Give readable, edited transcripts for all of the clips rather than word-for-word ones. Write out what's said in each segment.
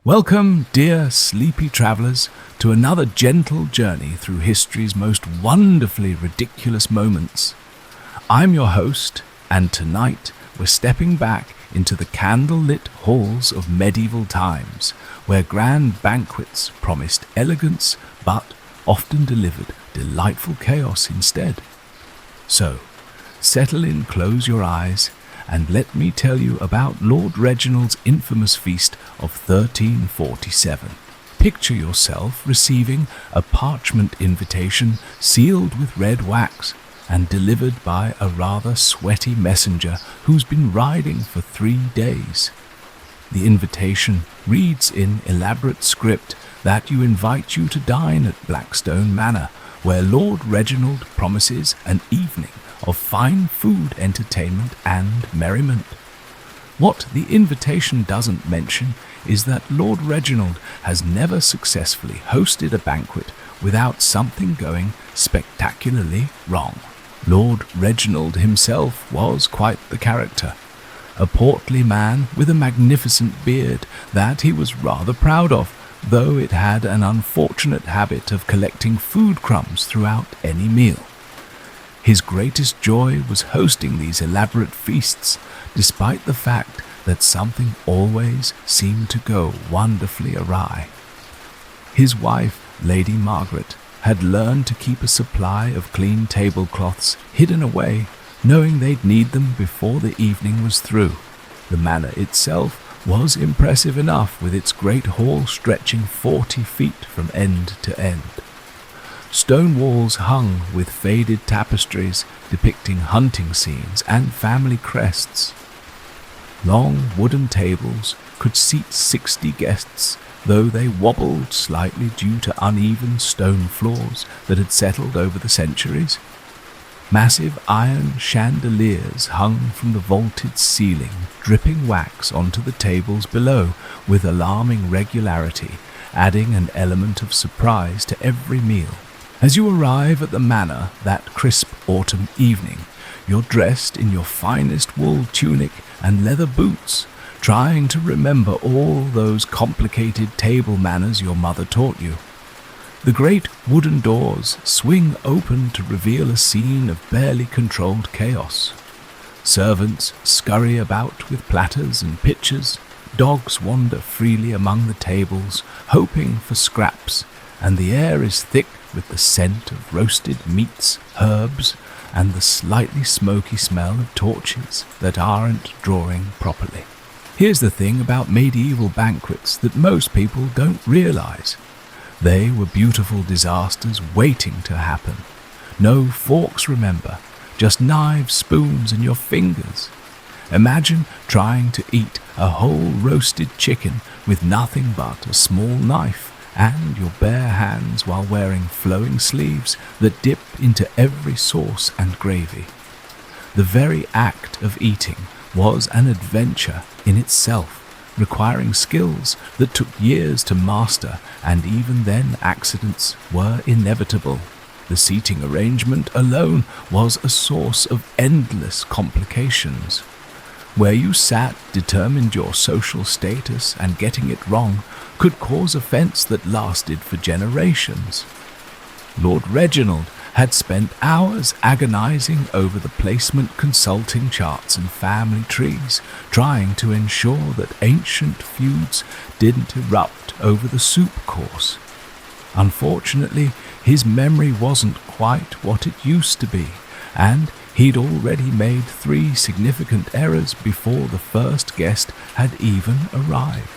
Welcome, dear sleepy travellers, to another gentle journey through history's most wonderfully ridiculous moments. I'm your host, and tonight we're stepping back into the candle-lit halls of medieval times, where grand banquets promised elegance but often delivered delightful chaos instead. So, settle in, close your eyes, and let me tell you about Lord Reginald's infamous feast of 1347. Picture yourself receiving a parchment invitation sealed with red wax and delivered by a rather sweaty messenger who's been riding for 3 days. The invitation reads in elaborate script that you invite you to dine at Blackstone Manor, where Lord Reginald promises an evening of fine food, entertainment, and merriment. What the invitation doesn't mention is that Lord Reginald has never successfully hosted a banquet without something going spectacularly wrong. Lord Reginald himself was quite the character, a portly man with a magnificent beard that he was rather proud of, though it had an unfortunate habit of collecting food crumbs throughout any meal. His greatest joy was hosting these elaborate feasts, despite the fact that something always seemed to go wonderfully awry. His wife, Lady Margaret, had learned to keep a supply of clean tablecloths hidden away, knowing they'd need them before the evening was through. The manor itself was impressive enough, with its great hall stretching 40 feet from end to end. Stone walls hung with faded tapestries depicting hunting scenes and family crests. Long wooden tables could seat 60 guests, though they wobbled slightly due to uneven stone floors that had settled over the centuries. Massive iron chandeliers hung from the vaulted ceiling, dripping wax onto the tables below with alarming regularity, adding an element of surprise to every meal. As you arrive at the manor that crisp autumn evening, you're dressed in your finest wool tunic and leather boots, trying to remember all those complicated table manners your mother taught you. The great wooden doors swing open to reveal a scene of barely controlled chaos. Servants scurry about with platters and pitchers, dogs wander freely among the tables, hoping for scraps, and the air is thick with the scent of roasted meats, herbs, and the slightly smoky smell of torches that aren't drawing properly. Here's the thing about medieval banquets that most people don't realize. They were beautiful disasters waiting to happen. No forks, remember, just knives, spoons, and your fingers. Imagine trying to eat a whole roasted chicken with nothing but a small knife and your bare hands while wearing flowing sleeves that dip into every sauce and gravy. The very act of eating was an adventure in itself, requiring skills that took years to master, and even then accidents were inevitable. The seating arrangement alone was a source of endless complications. Where you sat determined your social status, and getting it wrong could cause offence that lasted for generations. Lord Reginald had spent hours agonizing over the placement, consulting charts and family trees, trying to ensure that ancient feuds didn't erupt over the soup course. Unfortunately, his memory wasn't quite what it used to be, and he'd already made 3 significant errors before the first guest had even arrived.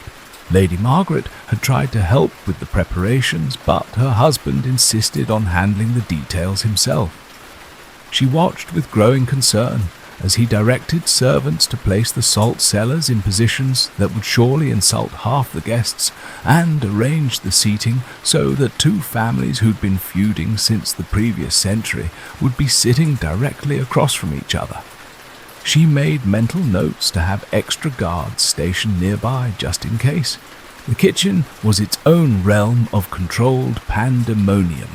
Lady Margaret had tried to help with the preparations, but her husband insisted on handling the details himself. She watched with growing concern as he directed servants to place the salt cellars in positions that would surely insult half the guests, and arranged the seating so that 2 families who'd been feuding since the previous century would be sitting directly across from each other. She made mental notes to have extra guards stationed nearby just in case. The kitchen was its own realm of controlled pandemonium.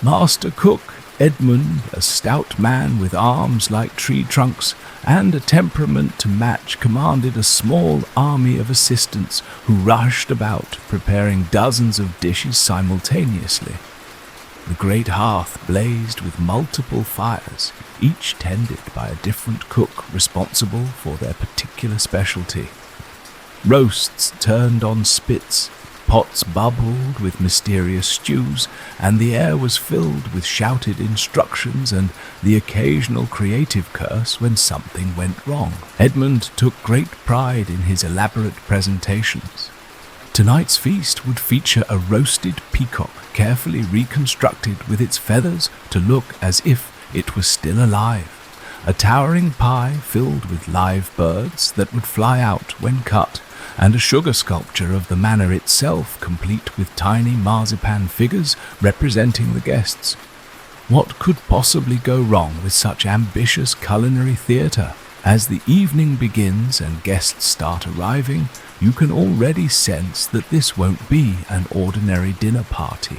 Master cook Edmund, a stout man with arms like tree trunks and a temperament to match, commanded a small army of assistants who rushed about, preparing dozens of dishes simultaneously. The great hearth blazed with multiple fires, each tended by a different cook responsible for their particular specialty. Roasts turned on spits, pots bubbled with mysterious stews, and the air was filled with shouted instructions and the occasional creative curse when something went wrong. Edmund took great pride in his elaborate presentations. Tonight's feast would feature a roasted peacock carefully reconstructed with its feathers to look as if it was still alive, a towering pie filled with live birds that would fly out when cut, and a sugar sculpture of the manor itself complete with tiny marzipan figures representing the guests. What could possibly go wrong with such ambitious culinary theatre? As the evening begins and guests start arriving, you can already sense that this won't be an ordinary dinner party.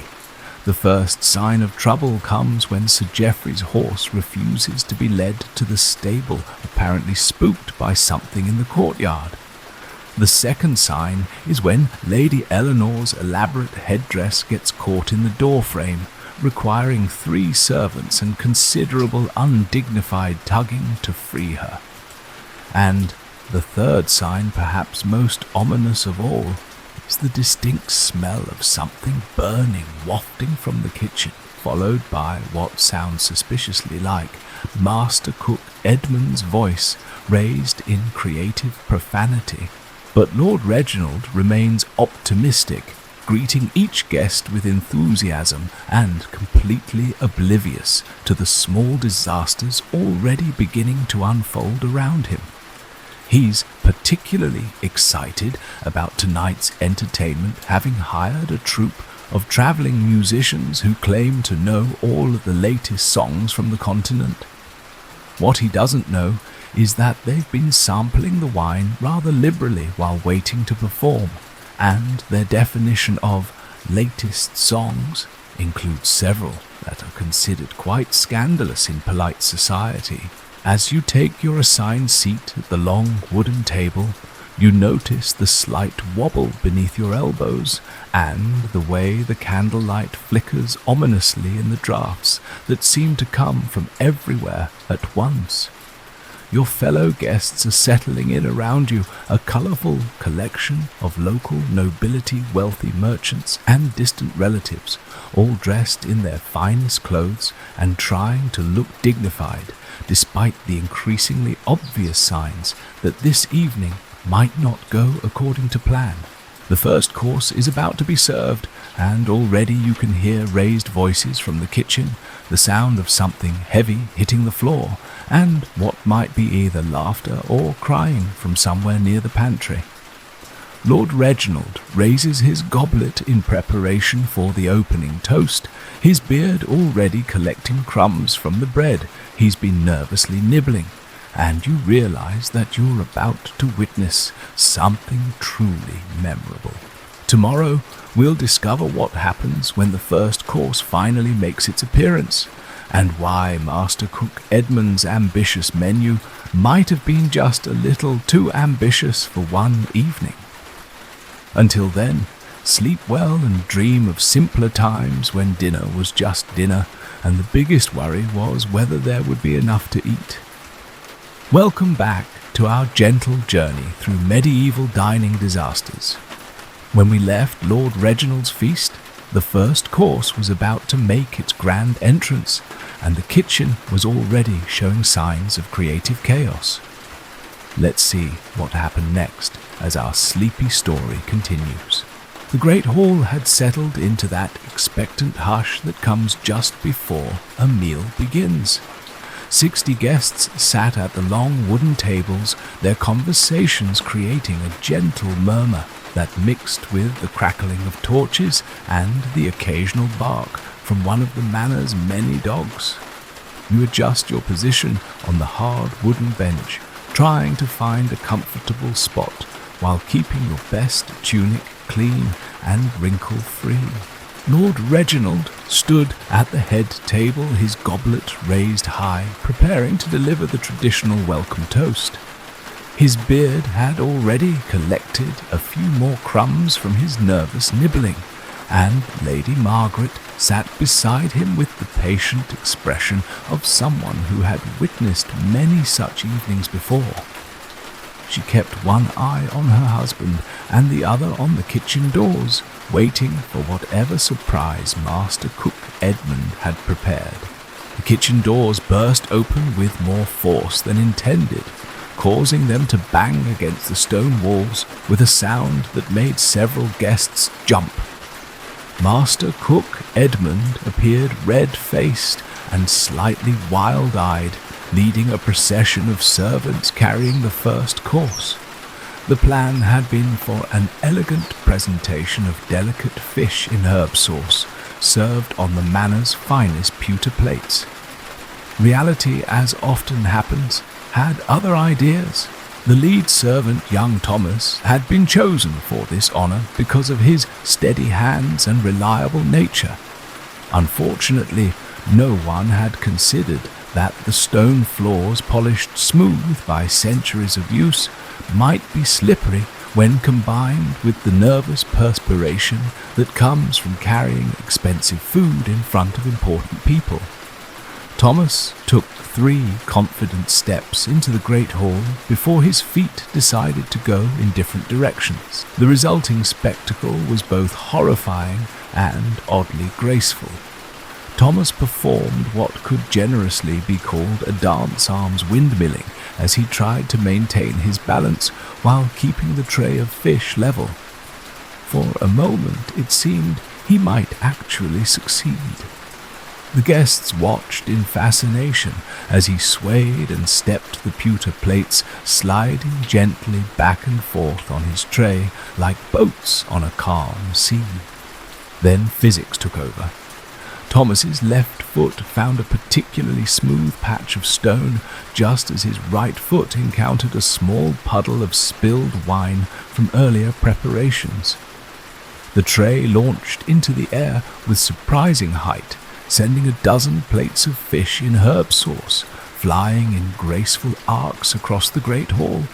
The first sign of trouble comes when Sir Geoffrey's horse refuses to be led to the stable, apparently spooked by something in the courtyard. The second sign is when Lady Eleanor's elaborate headdress gets caught in the doorframe, requiring 3 servants and considerable undignified tugging to free her. And the third sign, perhaps most ominous of all, is the distinct smell of something burning wafting from the kitchen, followed by what sounds suspiciously like Master Cook Edmund's voice raised in creative profanity. But Lord Reginald remains optimistic, greeting each guest with enthusiasm and completely oblivious to the small disasters already beginning to unfold around him. He's particularly excited about tonight's entertainment, having hired a troupe of traveling musicians who claim to know all of the latest songs from the continent. What he doesn't know is that they've been sampling the wine rather liberally while waiting to perform, and their definition of latest songs includes several that are considered quite scandalous in polite society. As you take your assigned seat at the long wooden table, you notice the slight wobble beneath your elbows and the way the candlelight flickers ominously in the draughts that seem to come from everywhere at once. Your fellow guests are settling in around you, a colourful collection of local nobility, wealthy merchants and distant relatives, all dressed in their finest clothes and trying to look dignified, despite the increasingly obvious signs that this evening might not go according to plan. The first course is about to be served, and already you can hear raised voices from the kitchen, the sound of something heavy hitting the floor, and what might be either laughter or crying from somewhere near the pantry. Lord Reginald raises his goblet in preparation for the opening toast, his beard already collecting crumbs from the bread he's been nervously nibbling, and you realize that you're about to witness something truly memorable. Tomorrow, we'll discover what happens when the first course finally makes its appearance, and why Master Cook Edmund's ambitious menu might have been just a little too ambitious for one evening. Until then, sleep well and dream of simpler times when dinner was just dinner, and the biggest worry was whether there would be enough to eat. Welcome back to our gentle journey through medieval dining disasters. When we left Lord Reginald's feast, the first course was about to make its grand entrance, and the kitchen was already showing signs of creative chaos. Let's see what happened next as our sleepy story continues. The great hall had settled into that expectant hush that comes just before a meal begins. 60 guests sat at the long wooden tables, their conversations creating a gentle murmur that mixed with the crackling of torches and the occasional bark from one of the manor's many dogs. You adjust your position on the hard wooden bench, trying to find a comfortable spot while keeping your best tunic clean and wrinkle-free. Lord Reginald stood at the head table, his goblet raised high, preparing to deliver the traditional welcome toast. His beard had already collected a few more crumbs from his nervous nibbling, and Lady Margaret sat beside him with the patient expression of someone who had witnessed many such evenings before. She kept one eye on her husband and the other on the kitchen doors, waiting for whatever surprise Master Cook Edmund had prepared. The kitchen doors burst open with more force than intended, causing them to bang against the stone walls with a sound that made several guests jump. Master Cook Edmund appeared red-faced and slightly wild-eyed, leading a procession of servants carrying the first course. The plan had been for an elegant presentation of delicate fish in herb sauce, served on the manor's finest pewter plates. Reality, as often happens, had other ideas. The lead servant, young Thomas, had been chosen for this honor because of his steady hands and reliable nature. Unfortunately, no one had considered that the stone floors, polished smooth by centuries of use, might be slippery when combined with the nervous perspiration that comes from carrying expensive food in front of important people. Thomas took 3 confident steps into the great hall before his feet decided to go in different directions. The resulting spectacle was both horrifying and oddly graceful. Thomas performed what could generously be called a dance arms windmilling as he tried to maintain his balance while keeping the tray of fish level. For a moment it seemed he might actually succeed. The guests watched in fascination as he swayed and stepped the pewter plates, sliding gently back and forth on his tray like boats on a calm sea. Then physics took over. Thomas's left foot found a particularly smooth patch of stone just as his right foot encountered a small puddle of spilled wine from earlier preparations. The tray launched into the air with surprising height, sending a dozen plates of fish in herb sauce flying in graceful arcs across the great hall.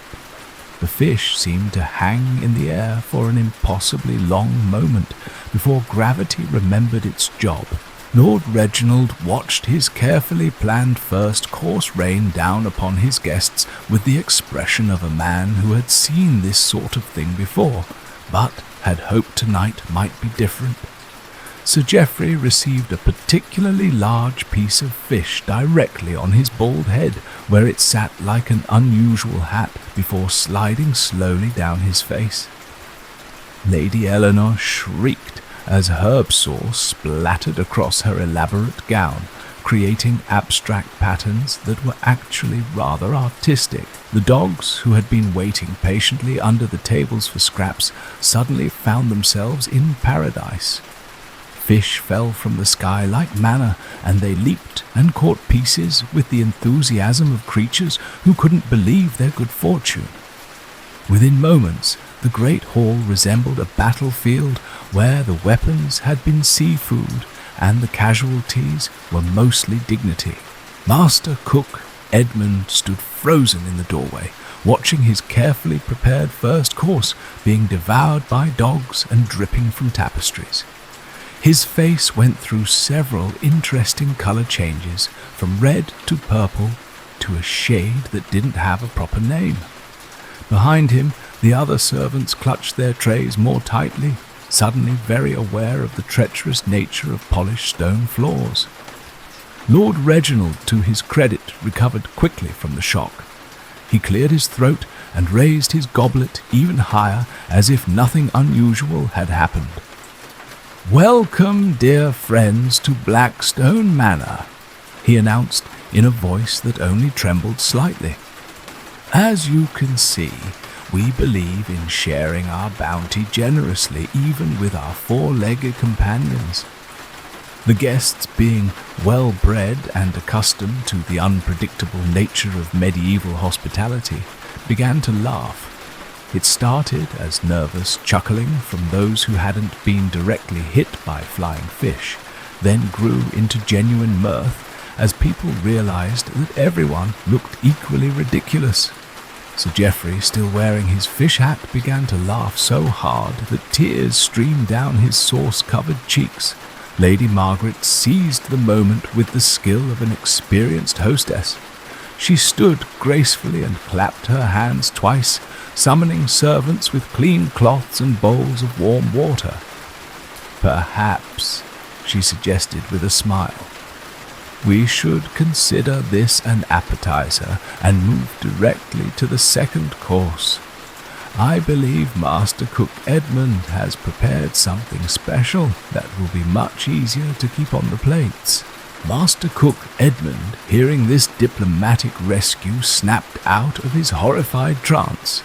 The fish seemed to hang in the air for an impossibly long moment before gravity remembered its job. Lord Reginald watched his carefully planned first course rain down upon his guests with the expression of a man who had seen this sort of thing before, but had hoped tonight might be different. Sir Geoffrey received a particularly large piece of fish directly on his bald head, where it sat like an unusual hat before sliding slowly down his face. Lady Eleanor shrieked as herb sauce splattered across her elaborate gown, creating abstract patterns that were actually rather artistic. The dogs, who had been waiting patiently under the tables for scraps, suddenly found themselves in paradise. Fish fell from the sky like manna, and they leaped and caught pieces with the enthusiasm of creatures who couldn't believe their good fortune. Within moments, the great hall resembled a battlefield where the weapons had been seafood and the casualties were mostly dignity. Master Cook Edmund stood frozen in the doorway, watching his carefully prepared first course being devoured by dogs and dripping from tapestries. His face went through several interesting color changes, from red to purple to a shade that didn't have a proper name. Behind him, the other servants clutched their trays more tightly, suddenly very aware of the treacherous nature of polished stone floors. Lord Reginald, to his credit, recovered quickly from the shock. He cleared his throat and raised his goblet even higher, as if nothing unusual had happened. "Welcome, dear friends, to Blackstone Manor," he announced in a voice that only trembled slightly. "As you can see, we believe in sharing our bounty generously, even with our four-legged companions." The guests, being well-bred and accustomed to the unpredictable nature of medieval hospitality, began to laugh. It started as nervous chuckling from those who hadn't been directly hit by flying fish, then grew into genuine mirth as people realized that everyone looked equally ridiculous. Sir Geoffrey, still wearing his fish hat, began to laugh so hard that tears streamed down his sauce-covered cheeks. Lady Margaret seized the moment with the skill of an experienced hostess. She stood gracefully and clapped her hands twice, summoning servants with clean cloths and bowls of warm water. "Perhaps," she suggested with a smile, "we should consider this an appetizer and move directly to the second course. I believe Master Cook Edmund has prepared something special that will be much easier to keep on the plates." Master Cook Edmund, hearing this diplomatic rescue, snapped out of his horrified trance.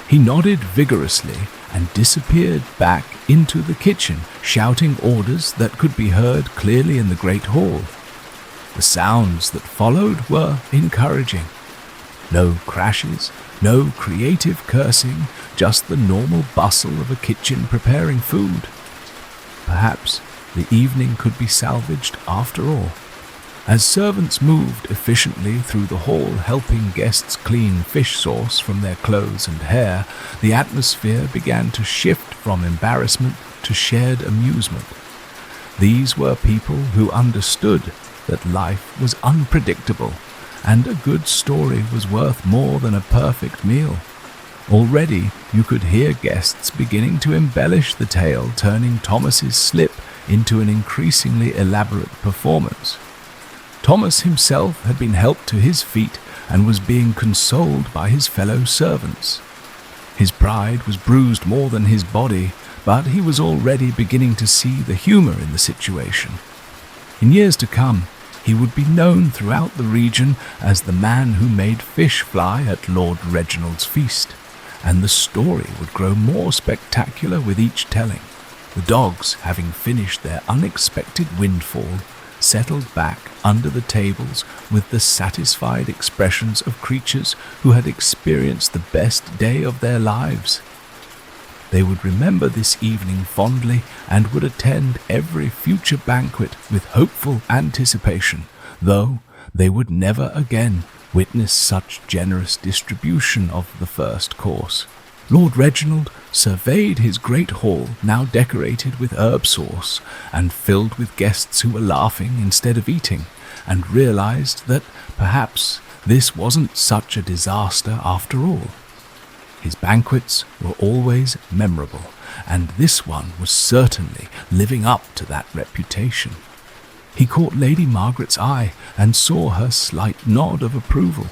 He nodded vigorously and disappeared back into the kitchen, shouting orders that could be heard clearly in the great hall. The sounds that followed were encouraging. No crashes, no creative cursing, just the normal bustle of a kitchen preparing food. Perhaps the evening could be salvaged after all. As servants moved efficiently through the hall, helping guests clean fish sauce from their clothes and hair, the atmosphere began to shift from embarrassment to shared amusement. These were people who understood that life was unpredictable, and a good story was worth more than a perfect meal. Already you could hear guests beginning to embellish the tale, turning Thomas's slip into an increasingly elaborate performance. Thomas himself had been helped to his feet and was being consoled by his fellow servants. His pride was bruised more than his body, but he was already beginning to see the humor in the situation. In years to come, he would be known throughout the region as the man who made fish fly at Lord Reginald's feast, and the story would grow more spectacular with each telling. The dogs, having finished their unexpected windfall, settled back under the tables with the satisfied expressions of creatures who had experienced the best day of their lives. They would remember this evening fondly and would attend every future banquet with hopeful anticipation, though they would never again witness such generous distribution of the first course. Lord Reginald surveyed his great hall, now decorated with herb sauce and filled with guests who were laughing instead of eating, and realized that perhaps this wasn't such a disaster after all. His banquets were always memorable, and this one was certainly living up to that reputation. He caught Lady Margaret's eye and saw her slight nod of approval.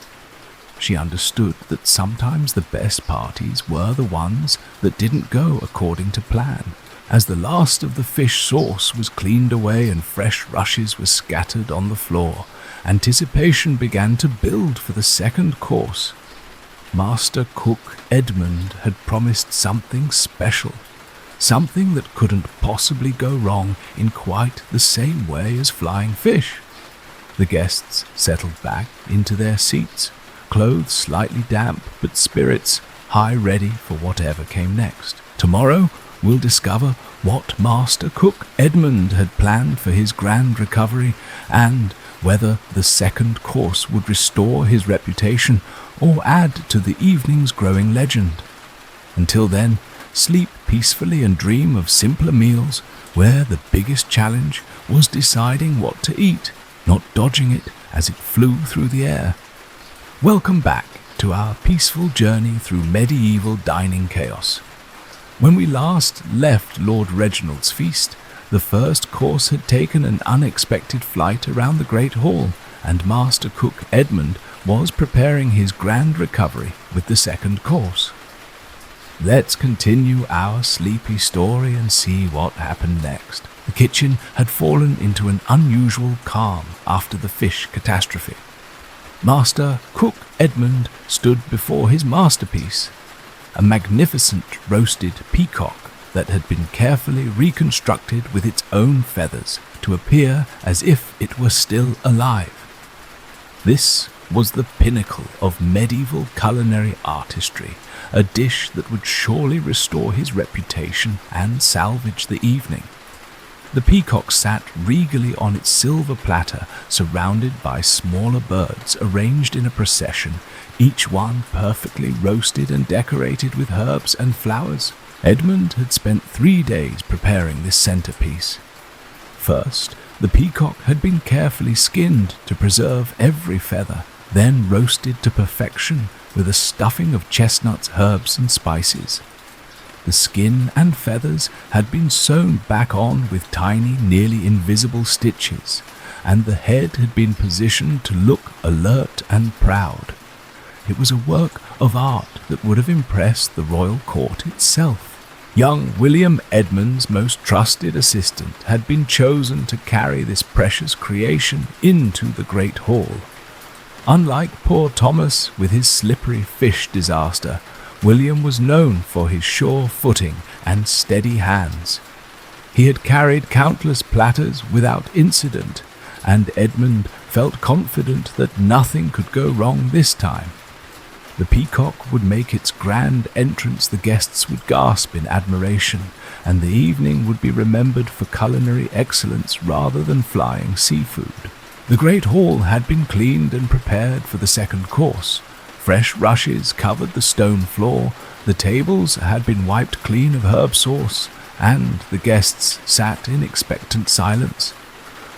She understood that sometimes the best parties were the ones that didn't go according to plan. As the last of the fish sauce was cleaned away and fresh rushes were scattered on the floor, anticipation began to build for the second course. Master Cook Edmund had promised something special, something that couldn't possibly go wrong in quite the same way as flying fish. The guests settled back into their seats, clothes slightly damp, but spirits high, ready for whatever came next. Tomorrow we'll discover what Master Cook Edmund had planned for his grand recovery, and whether the second course would restore his reputation or add to the evening's growing legend. Until then, sleep peacefully and dream of simpler meals where the biggest challenge was deciding what to eat, not dodging it as it flew through the air. Welcome back to our peaceful journey through medieval dining chaos. When we last left Lord Reginald's feast, the first course had taken an unexpected flight around the Great Hall, and Master Cook Edmund was preparing his grand recovery with the second course. Let's continue our sleepy story and see what happened next. The kitchen had fallen into an unusual calm after the fish catastrophe. Master Cook Edmund stood before his masterpiece, a magnificent roasted peacock that had been carefully reconstructed with its own feathers to appear as if it were still alive. This was the pinnacle of medieval culinary artistry, a dish that would surely restore his reputation and salvage the evening. The peacock sat regally on its silver platter, surrounded by smaller birds arranged in a procession, each one perfectly roasted and decorated with herbs and flowers. Edmund had spent 3 days preparing this centerpiece. First, the peacock had been carefully skinned to preserve every feather, then roasted to perfection with a stuffing of chestnuts, herbs, and spices. The skin and feathers had been sewn back on with tiny, nearly invisible stitches, and the head had been positioned to look alert and proud. It was a work of art that would have impressed the royal court itself. Young William Edmund's most trusted assistant had been chosen to carry this precious creation into the great hall. Unlike poor Thomas with his slippery fish disaster, William was known for his sure footing and steady hands. He had carried countless platters without incident, and Edmund felt confident that nothing could go wrong this time. The peacock would make its grand entrance, the guests would gasp in admiration, and the evening would be remembered for culinary excellence rather than flying seafood. The great hall had been cleaned and prepared for the second course. Fresh rushes covered the stone floor, the tables had been wiped clean of herb sauce, and the guests sat in expectant silence.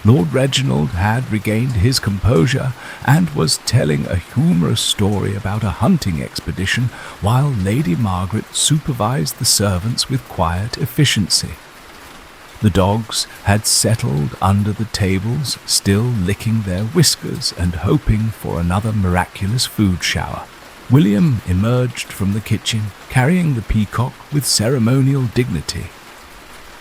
Lord Reginald had regained his composure and was telling a humorous story about a hunting expedition, while Lady Margaret supervised the servants with quiet efficiency. The dogs had settled under the tables, still licking their whiskers and hoping for another miraculous food shower. William emerged from the kitchen, carrying the peacock with ceremonial dignity.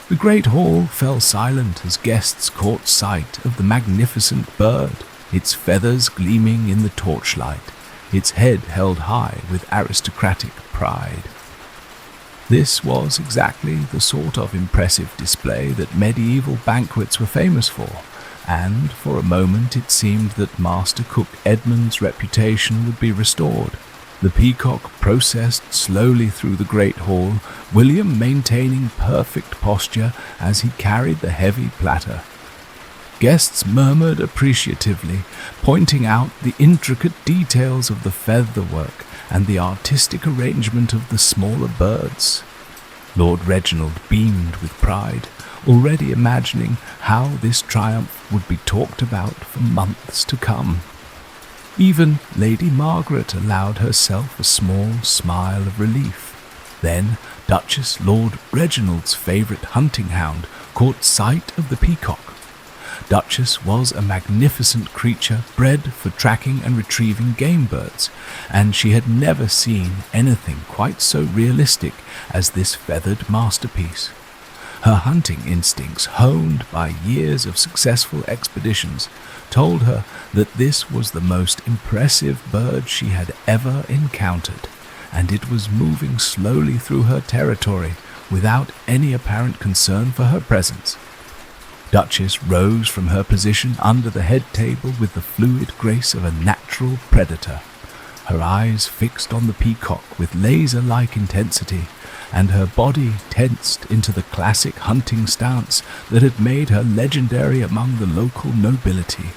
The great hall fell silent as guests caught sight of the magnificent bird, its feathers gleaming in the torchlight, its head held high with aristocratic pride. This was exactly the sort of impressive display that medieval banquets were famous for, and for a moment it seemed that Master Cook Edmund's reputation would be restored. The peacock processed slowly through the great hall, William maintaining perfect posture as he carried the heavy platter. Guests murmured appreciatively, pointing out the intricate details of the featherwork and the artistic arrangement of the smaller birds. Lord Reginald beamed with pride, already imagining how this triumph would be talked about for months to come. Even Lady Margaret allowed herself a small smile of relief. Then Duchess Lord Reginald's favourite hunting hound caught sight of the peacock. Duchess was a magnificent creature bred for tracking and retrieving game birds, and she had never seen anything quite so realistic as this feathered masterpiece. Her hunting instincts, honed by years of successful expeditions, told her that this was the most impressive bird she had ever encountered, and it was moving slowly through her territory without any apparent concern for her presence. Duchess rose from her position under the head table with the fluid grace of a natural predator, her eyes fixed on the peacock with laser-like intensity, and her body tensed into the classic hunting stance that had made her legendary among the local nobility.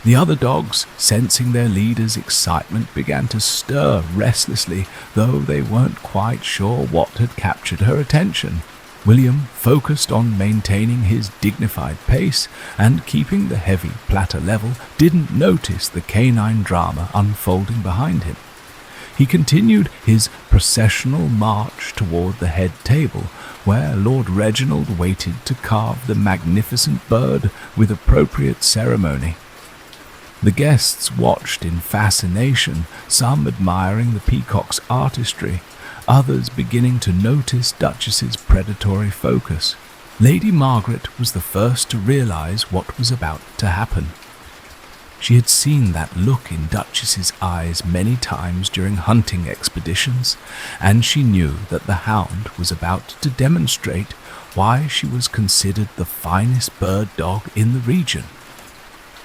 The other dogs, sensing their leader's excitement, began to stir restlessly, though they weren't quite sure what had captured her attention. William focused on maintaining his dignified pace and keeping the heavy platter level, didn't notice the canine drama unfolding behind him. He continued his processional march toward the head table, where Lord Reginald waited to carve the magnificent bird with appropriate ceremony. The guests watched in fascination, some admiring the peacock's artistry, others beginning to notice Duchess's predatory focus. Lady Margaret was the first to realize what was about to happen. She had seen that look in Duchess's eyes many times during hunting expeditions, and she knew that the hound was about to demonstrate why she was considered the finest bird dog in the region.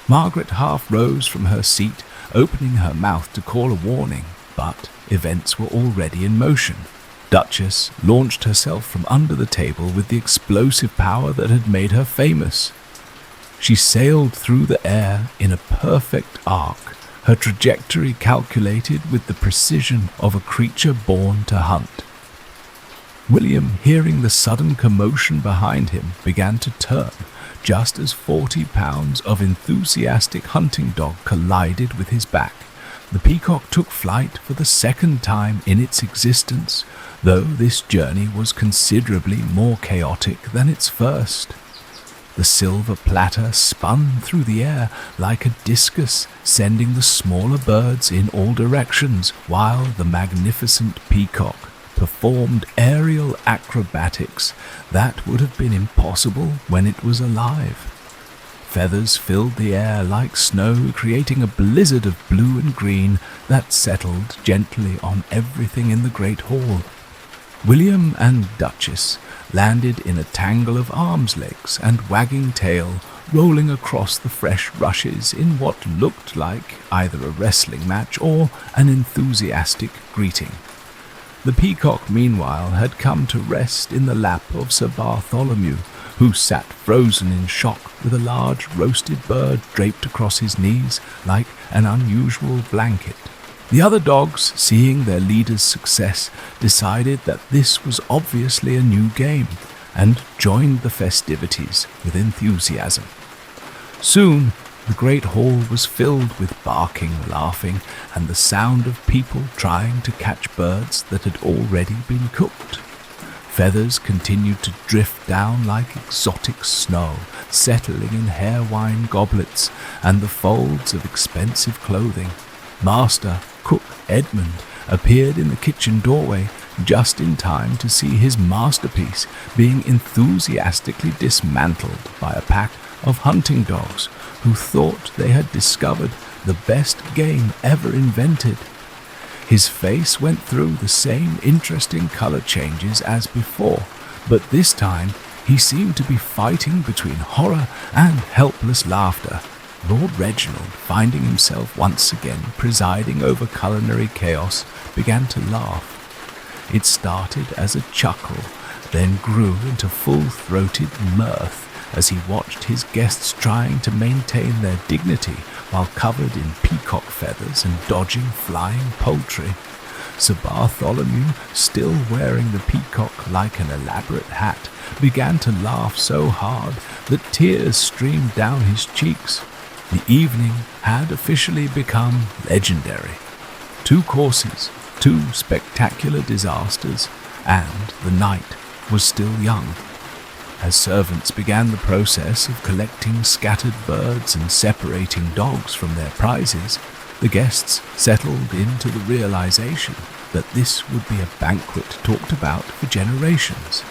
Margaret half rose from her seat, opening her mouth to call a warning, but events were already in motion. Duchess launched herself from under the table with the explosive power that had made her famous. She sailed through the air in a perfect arc, her trajectory calculated with the precision of a creature born to hunt. William, hearing the sudden commotion behind him, began to turn, just as 40 pounds of enthusiastic hunting dog collided with his back. The peacock took flight for the second time in its existence, though this journey was considerably more chaotic than its first. The silver platter spun through the air like a discus, sending the smaller birds in all directions, while the magnificent peacock performed aerial acrobatics that would have been impossible when it was alive. Feathers filled the air like snow, creating a blizzard of blue and green that settled gently on everything in the great hall. William and Duchess landed in a tangle of arms legs and wagging tail, rolling across the fresh rushes in what looked like either a wrestling match or an enthusiastic greeting. The peacock, meanwhile, had come to rest in the lap of Sir Bartholomew, who sat frozen in shock with a large roasted bird draped across his knees like an unusual blanket. The other dogs, seeing their leader's success, decided that this was obviously a new game and joined the festivities with enthusiasm. Soon, the great hall was filled with barking, laughing, and the sound of people trying to catch birds that had already been cooked. Feathers continued to drift down like exotic snow, settling in hair wine goblets and the folds of expensive clothing. Master Cook Edmund appeared in the kitchen doorway just in time to see his masterpiece being enthusiastically dismantled by a pack of hunting dogs who thought they had discovered the best game ever invented. His face went through the same interesting color changes as before, but this time he seemed to be fighting between horror and helpless laughter. Lord Reginald, finding himself once again presiding over culinary chaos, began to laugh. It started as a chuckle, then grew into full-throated mirth as he watched his guests trying to maintain their dignity while covered in peacock feathers and dodging flying poultry. Sir Bartholomew, still wearing the peacock like an elaborate hat, began to laugh so hard that tears streamed down his cheeks. The evening had officially become legendary. 2 courses, 2 spectacular disasters, and the night was still young. As servants began the process of collecting scattered birds and separating dogs from their prizes, the guests settled into the realization that this would be a banquet talked about for generations.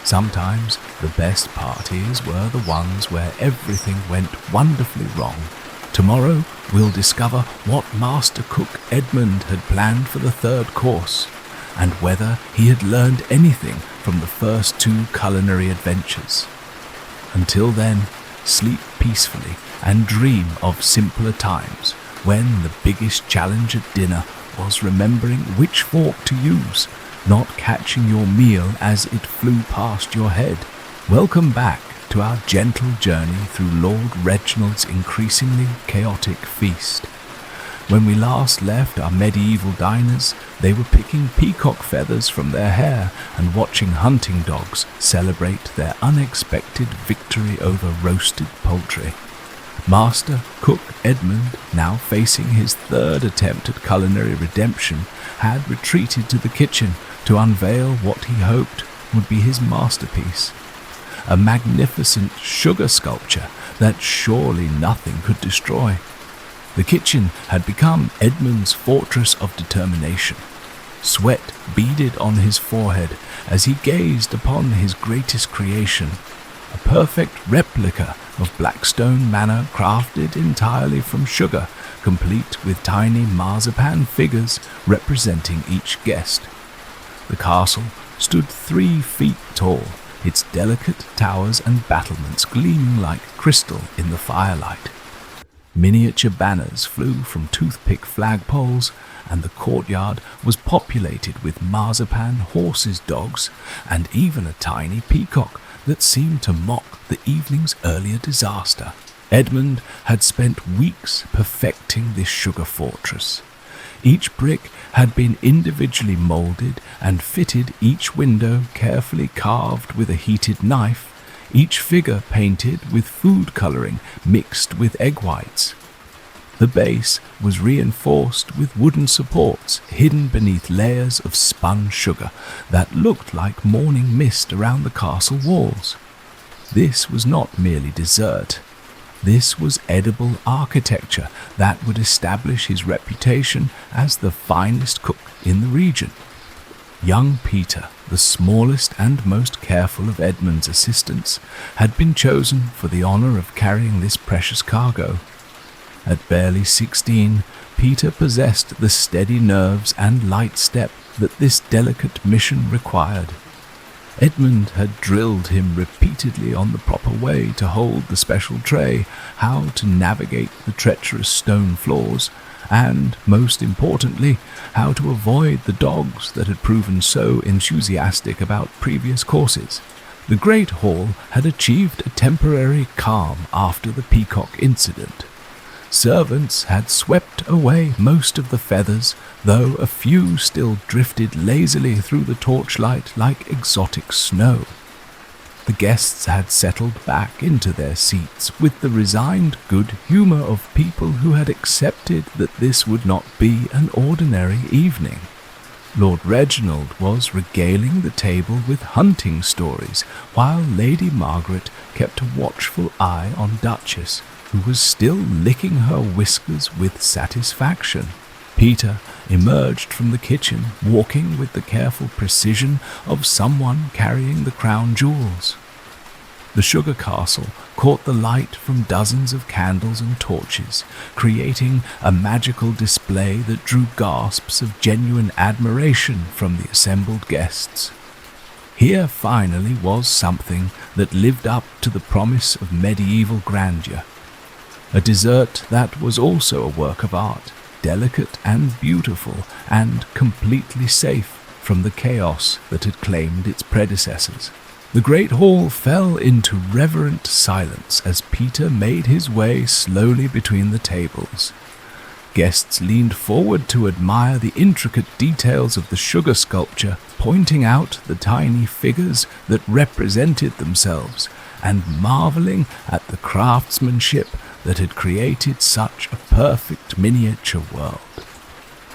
Sometimes the best parties were the ones where everything went wonderfully wrong. Tomorrow we'll discover what Master Cook Edmund had planned for the 3rd course, and whether he had learned anything from the first 2 culinary adventures. Until then, sleep peacefully and dream of simpler times, when the biggest challenge at dinner was remembering which fork to use, not catching your meal as it flew past your head. Welcome back to our gentle journey through Lord Reginald's increasingly chaotic feast. When we last left our medieval diners, they were picking peacock feathers from their hair and watching hunting dogs celebrate their unexpected victory over roasted poultry. Master Cook Edmund, now facing his 3rd attempt at culinary redemption, had retreated to the kitchen to unveil what he hoped would be his masterpiece. A magnificent sugar sculpture that surely nothing could destroy. The kitchen had become Edmund's fortress of determination. Sweat beaded on his forehead as he gazed upon his greatest creation, a perfect replica of Blackstone Manor crafted entirely from sugar, complete with tiny marzipan figures representing each guest. The castle stood 3 feet tall, its delicate towers and battlements gleaming like crystal in the firelight. Miniature banners flew from toothpick flagpoles, and the courtyard was populated with marzipan horses' dogs, and even a tiny peacock that seemed to mock the evening's earlier disaster. Edmund had spent weeks perfecting this sugar fortress. Each brick had been individually molded and fitted, each window carefully carved with a heated knife, each figure painted with food coloring mixed with egg whites. The base was reinforced with wooden supports hidden beneath layers of spun sugar that looked like morning mist around the castle walls. This was not merely dessert. This was edible architecture that would establish his reputation as the finest cook in the region. Young Peter, the smallest and most careful of Edmund's assistants, had been chosen for the honor of carrying this precious cargo. At barely 16, Peter possessed the steady nerves and light step that this delicate mission required. Edmund had drilled him repeatedly on the proper way to hold the special tray, how to navigate the treacherous stone floors, and, most importantly, how to avoid the dogs that had proven so enthusiastic about previous courses. The Great Hall had achieved a temporary calm after the peacock incident. Servants had swept away most of the feathers, though a few still drifted lazily through the torchlight like exotic snow. The guests had settled back into their seats with the resigned good humor of people who had accepted that this would not be an ordinary evening. Lord Reginald was regaling the table with hunting stories, while Lady Margaret kept a watchful eye on Duchess, who was still licking her whiskers with satisfaction. Peter emerged from the kitchen, walking with the careful precision of someone carrying the crown jewels. The sugar castle caught the light from dozens of candles and torches, creating a magical display that drew gasps of genuine admiration from the assembled guests. Here finally was something that lived up to the promise of medieval grandeur. A dessert that was also a work of art, delicate and beautiful, and completely safe from the chaos that had claimed its predecessors. The great hall fell into reverent silence as Peter made his way slowly between the tables. Guests leaned forward to admire the intricate details of the sugar sculpture, pointing out the tiny figures that represented themselves, and marveling at the craftsmanship that had created such a perfect miniature world.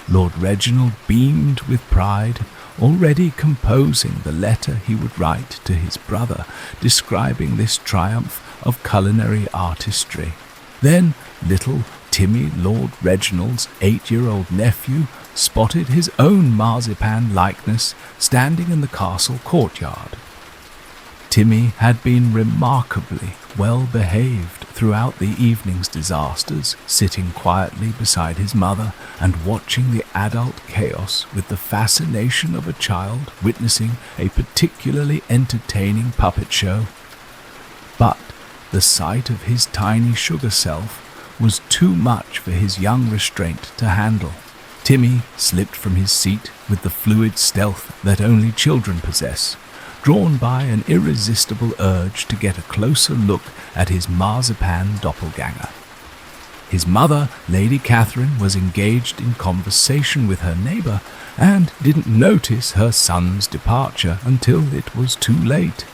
Lord Reginald beamed with pride, already composing the letter he would write to his brother, describing this triumph of culinary artistry. Then little Timmy, Lord Reginald's 8-year-old nephew, spotted his own marzipan likeness standing in the castle courtyard. Timmy had been remarkably well behaved throughout the evening's disasters, sitting quietly beside his mother and watching the adult chaos with the fascination of a child witnessing a particularly entertaining puppet show. But the sight of his tiny sugar self was too much for his young restraint to handle. Timmy slipped from his seat with the fluid stealth that only children possess, drawn by an irresistible urge to get a closer look at his marzipan doppelganger. His mother, Lady Catherine, was engaged in conversation with her neighbor and didn't notice her son's departure until it was too late.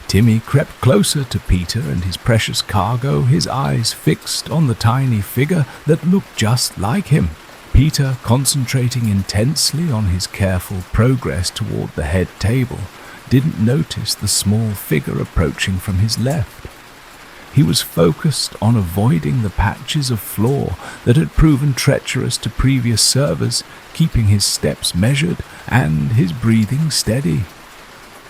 Timmy crept closer to Peter and his precious cargo, his eyes fixed on the tiny figure that looked just like him. Peter, concentrating intensely on his careful progress toward the head table, didn't notice the small figure approaching from his left. He was focused on avoiding the patches of floor that had proven treacherous to previous servers, keeping his steps measured and his breathing steady.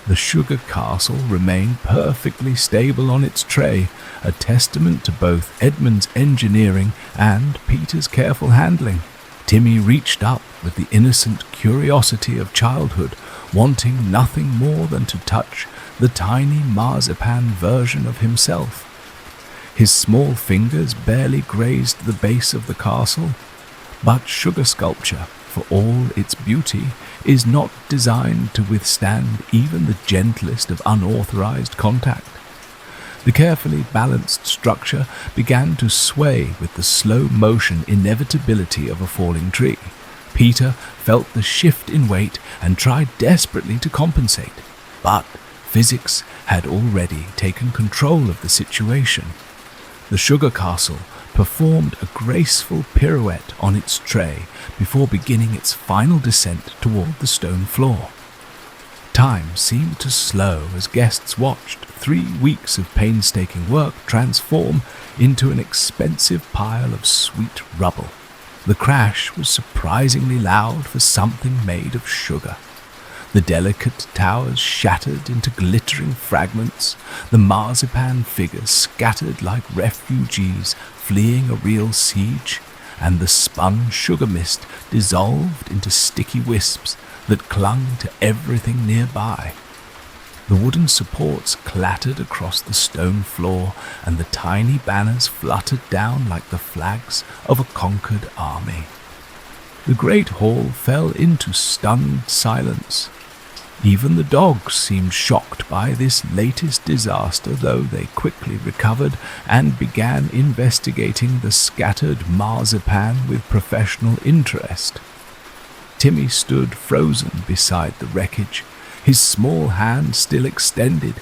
The sugar castle remained perfectly stable on its tray, a testament to both Edmund's engineering and Peter's careful handling. Timmy reached up with the innocent curiosity of childhood, wanting nothing more than to touch the tiny marzipan version of himself. His small fingers barely grazed the base of the castle, but sugar sculpture, for all its beauty, is not designed to withstand even the gentlest of unauthorized contact. The carefully balanced structure began to sway with the slow-motion inevitability of a falling tree. Peter felt the shift in weight and tried desperately to compensate, but physics had already taken control of the situation. The sugar castle performed a graceful pirouette on its tray before beginning its final descent toward the stone floor. Time seemed to slow as guests watched 3 weeks of painstaking work transform into an expensive pile of sweet rubble. The crash was surprisingly loud for something made of sugar. The delicate towers shattered into glittering fragments, the marzipan figures scattered like refugees fleeing a real siege, and the spun sugar mist dissolved into sticky wisps that clung to everything nearby. The wooden supports clattered across the stone floor, and the tiny banners fluttered down like the flags of a conquered army. The great hall fell into stunned silence. Even the dogs seemed shocked by this latest disaster, though they quickly recovered and began investigating the scattered marzipan with professional interest. Timmy stood frozen beside the wreckage, his small hand still extended,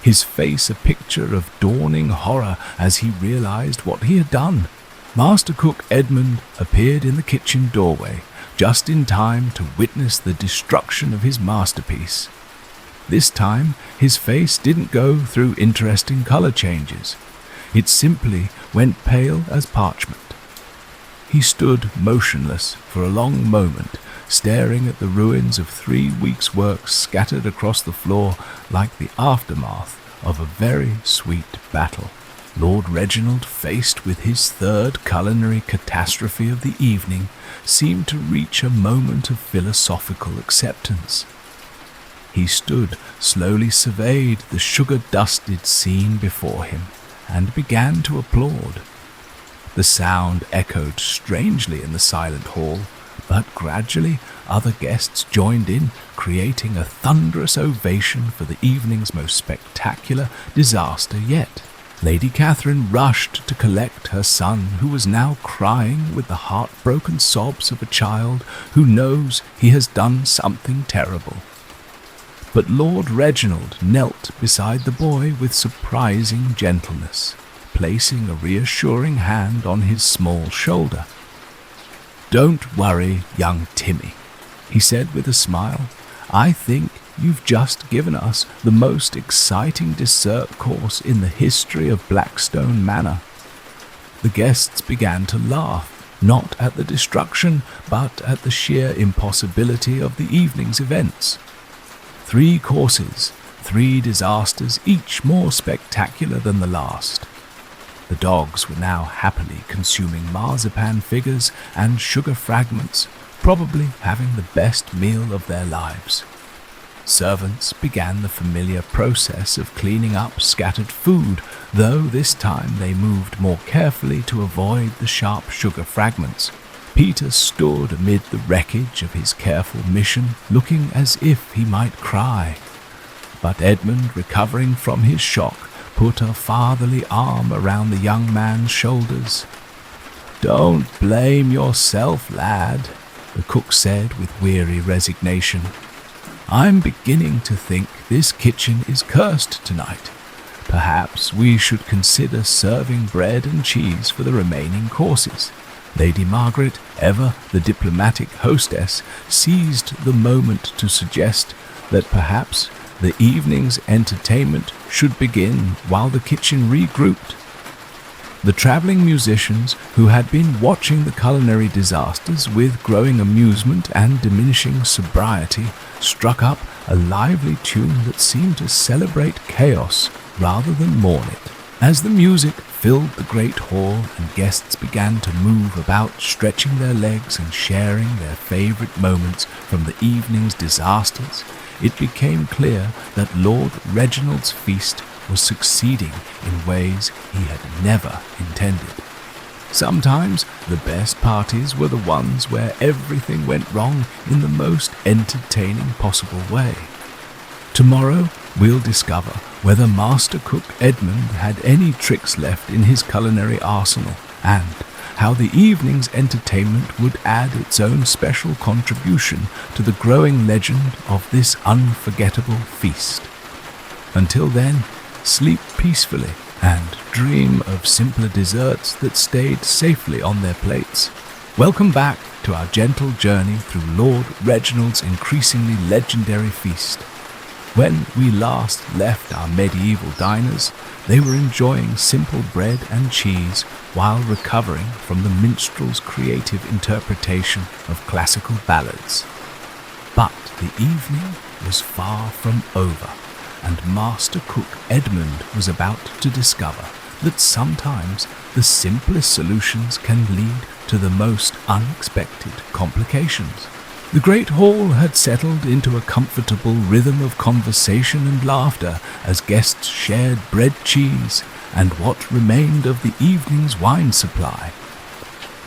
his face a picture of dawning horror as he realized what he had done. Master Cook Edmund appeared in the kitchen doorway, just in time to witness the destruction of his masterpiece. This time, his face didn't go through interesting color changes. It simply went pale as parchment. He stood motionless for a long moment, staring at the ruins of 3 weeks' work scattered across the floor like the aftermath of a very sweet battle. Lord Reginald, faced with his third culinary catastrophe of the evening, seemed to reach a moment of philosophical acceptance. He stood, slowly surveyed the sugar-dusted scene before him, and began to applaud. The sound echoed strangely in the silent hall, but gradually other guests joined in, creating a thunderous ovation for the evening's most spectacular disaster yet. Lady Catherine rushed to collect her son, who was now crying with the heartbroken sobs of a child who knows he has done something terrible. But Lord Reginald knelt beside the boy with surprising gentleness, placing a reassuring hand on his small shoulder. "Don't worry, young Timmy," he said with a smile. "I think you've just given us the most exciting dessert course in the history of Blackstone Manor." The guests began to laugh, not at the destruction, but at the sheer impossibility of the evening's events. 3 courses, 3 disasters, each more spectacular than the last. The dogs were now happily consuming marzipan figures and sugar fragments, probably having the best meal of their lives. Servants began the familiar process of cleaning up scattered food, though this time they moved more carefully to avoid the sharp sugar fragments. Peter stood amid the wreckage of his careful mission, looking as if he might cry. But Edmund, recovering from his shock, put a fatherly arm around the young man's shoulders. "Don't blame yourself, lad," the cook said with weary resignation. "I'm beginning to think this kitchen is cursed tonight. Perhaps we should consider serving bread and cheese for the remaining courses." Lady Margaret, ever the diplomatic hostess, seized the moment to suggest that perhaps the evening's entertainment should begin while the kitchen regrouped. The traveling musicians, who had been watching the culinary disasters with growing amusement and diminishing sobriety, struck up a lively tune that seemed to celebrate chaos rather than mourn it. As the music filled the great hall and guests began to move about, stretching their legs and sharing their favorite moments from the evening's disasters, it became clear that Lord Reginald's feast was succeeding in ways he had never intended. Sometimes the best parties were the ones where everything went wrong in the most entertaining possible way. Tomorrow we'll discover whether Master Cook Edmund had any tricks left in his culinary arsenal, and how the evening's entertainment would add its own special contribution to the growing legend of this unforgettable feast. Until then, sleep peacefully and dream of simpler desserts that stayed safely on their plates. Welcome back to our gentle journey through Lord Reginald's increasingly legendary feast. When we last left our medieval diners, they were enjoying simple bread and cheese while recovering from the minstrel's creative interpretation of classical ballads. But the evening was far from over, and Master Cook Edmund was about to discover that sometimes the simplest solutions can lead to the most unexpected complications. The great hall had settled into a comfortable rhythm of conversation and laughter as guests shared bread, cheese, and what remained of the evening's wine supply.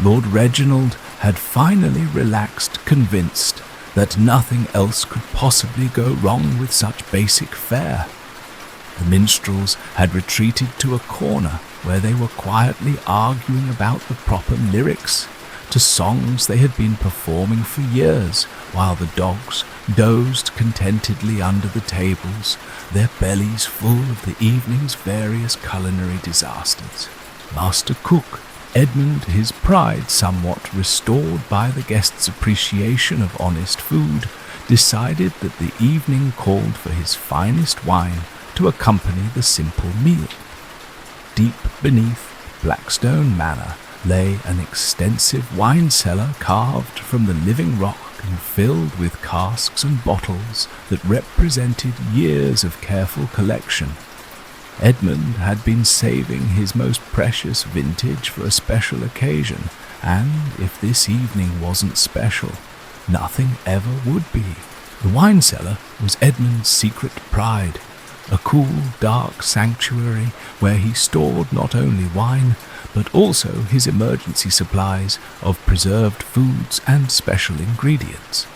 Lord Reginald had finally relaxed, convinced that nothing else could possibly go wrong with such basic fare. The minstrels had retreated to a corner where they were quietly arguing about the proper lyrics to songs they had been performing for years, while the dogs dozed contentedly under the tables, their bellies full of the evening's various culinary disasters. Master Cook Edmund, his pride somewhat restored by the guests' appreciation of honest food, decided that the evening called for his finest wine to accompany the simple meal. Deep beneath Blackstone Manor lay an extensive wine cellar carved from the living rock and filled with casks and bottles that represented years of careful collection. Edmund had been saving his most precious vintage for a special occasion, and if this evening wasn't special, nothing ever would be. The wine cellar was Edmund's secret pride, a cool, dark sanctuary where he stored not only wine, but also his emergency supplies of preserved foods and special ingredients.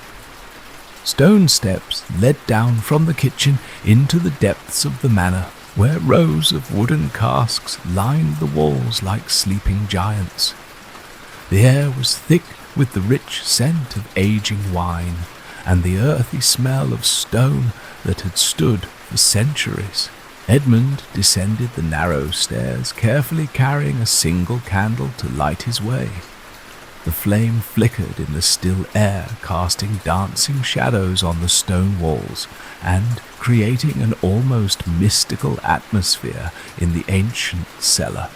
Stone steps led down from the kitchen into the depths of the manor, where rows of wooden casks lined the walls like sleeping giants. The air was thick with the rich scent of aging wine and the earthy smell of stone that had stood for centuries. Edmund descended the narrow stairs, carefully carrying a single candle to light his way. The flame flickered in the still air, casting dancing shadows on the stone walls and creating an almost mystical atmosphere in the ancient cellar.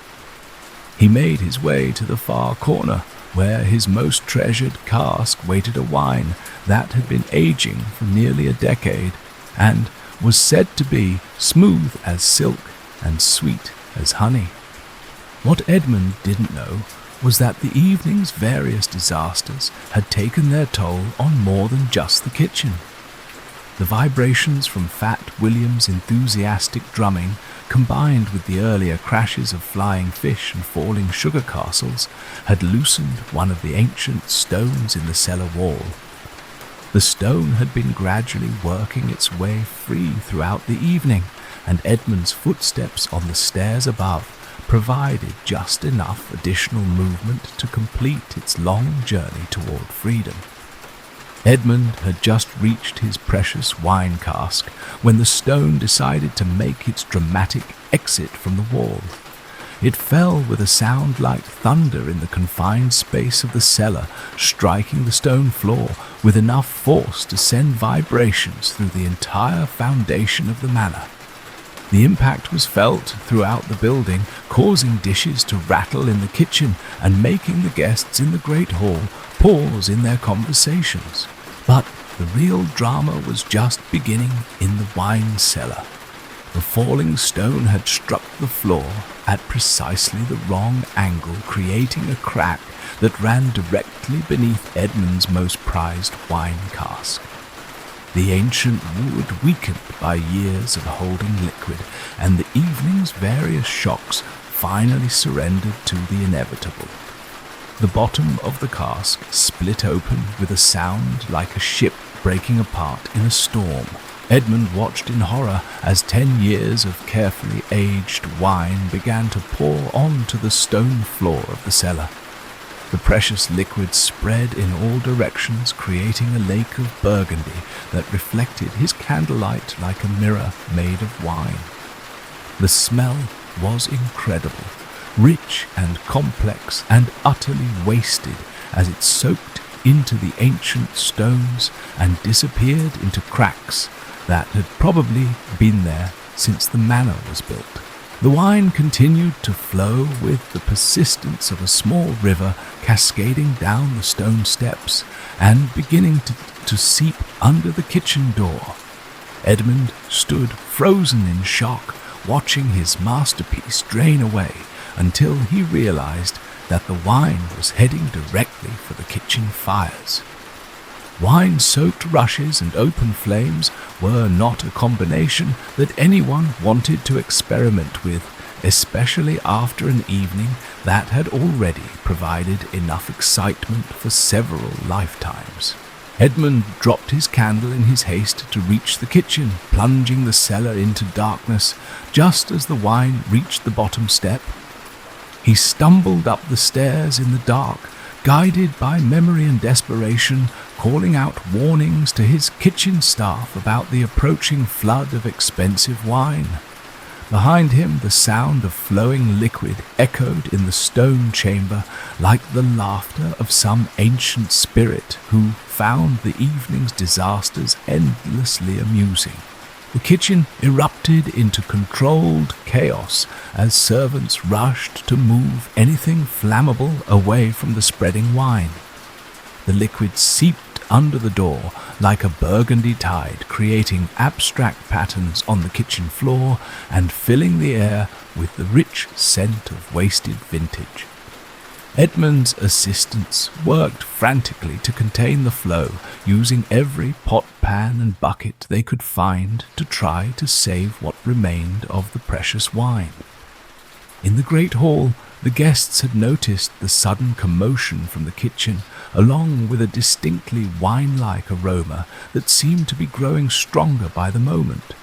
He made his way to the far corner, where his most treasured cask waited a wine that had been aging for nearly a decade and was said to be smooth as silk and sweet as honey. What Edmund didn't know was that the evening's various disasters had taken their toll on more than just the kitchen. The vibrations from Fat William's enthusiastic drumming, combined with the earlier crashes of flying fish and falling sugar castles, had loosened one of the ancient stones in the cellar wall. The stone had been gradually working its way free throughout the evening, and Edmund's footsteps on the stairs above provided just enough additional movement to complete its long journey toward freedom. Edmund had just reached his precious wine cask when the stone decided to make its dramatic exit from the wall. It fell with a sound like thunder in the confined space of the cellar, striking the stone floor with enough force to send vibrations through the entire foundation of the manor. The impact was felt throughout the building, causing dishes to rattle in the kitchen and making the guests in the great hall pause in their conversations. But the real drama was just beginning in the wine cellar. The falling stone had struck the floor at precisely the wrong angle, creating a crack that ran directly beneath Edmund's most prized wine cask. The ancient wood weakened by years of holding liquid, and the evening's various shocks finally surrendered to the inevitable. The bottom of the cask split open with a sound like a ship breaking apart in a storm. Edmund watched in horror as 10 years of carefully aged wine began to pour onto the stone floor of the cellar. The precious liquid spread in all directions, creating a lake of burgundy that reflected his candlelight like a mirror made of wine. The smell was incredible, rich and complex and utterly wasted as it soaked into the ancient stones and disappeared into cracks that had probably been there since the manor was built. The wine continued to flow with the persistence of a small river cascading down the stone steps and beginning to seep under the kitchen door. Edmund stood frozen in shock, watching his masterpiece drain away until he realized that the wine was heading directly for the kitchen fires. Wine-soaked rushes and open flames were not a combination that anyone wanted to experiment with, especially after an evening that had already provided enough excitement for several lifetimes. Edmund dropped his candle in his haste to reach the kitchen, plunging the cellar into darkness just as the wine reached the bottom step. He stumbled up the stairs in the dark, guided by memory and desperation, calling out warnings to his kitchen staff about the approaching flood of expensive wine. Behind him, the sound of flowing liquid echoed in the stone chamber like the laughter of some ancient spirit who found the evening's disasters endlessly amusing. The kitchen erupted into controlled chaos as servants rushed to move anything flammable away from the spreading wine. The liquid seeped under the door like a burgundy tide, creating abstract patterns on the kitchen floor and filling the air with the rich scent of wasted vintage. Edmund's assistants worked frantically to contain the flow, using every pot, pan, and bucket they could find to try to save what remained of the precious wine. In the great hall, the guests had noticed the sudden commotion from the kitchen, along with a distinctly wine-like aroma that seemed to be growing stronger by the moment.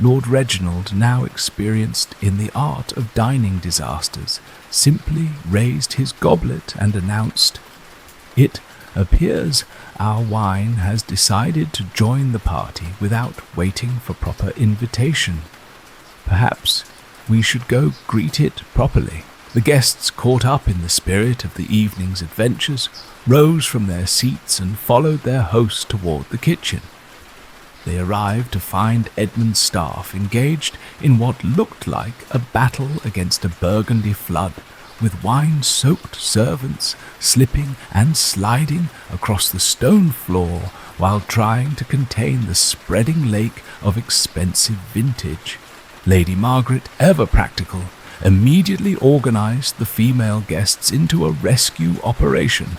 Lord Reginald, now experienced in the art of dining disasters, simply raised his goblet and announced, "It appears our wine has decided to join the party without waiting for proper invitation. Perhaps we should go greet it properly." The guests, caught up in the spirit of the evening's adventures, rose from their seats and followed their host toward the kitchen. They arrived to find Edmund's staff engaged in what looked like a battle against a burgundy flood, with wine-soaked servants slipping and sliding across the stone floor while trying to contain the spreading lake of expensive vintage. Lady Margaret, ever practical, immediately organized the female guests into a rescue operation.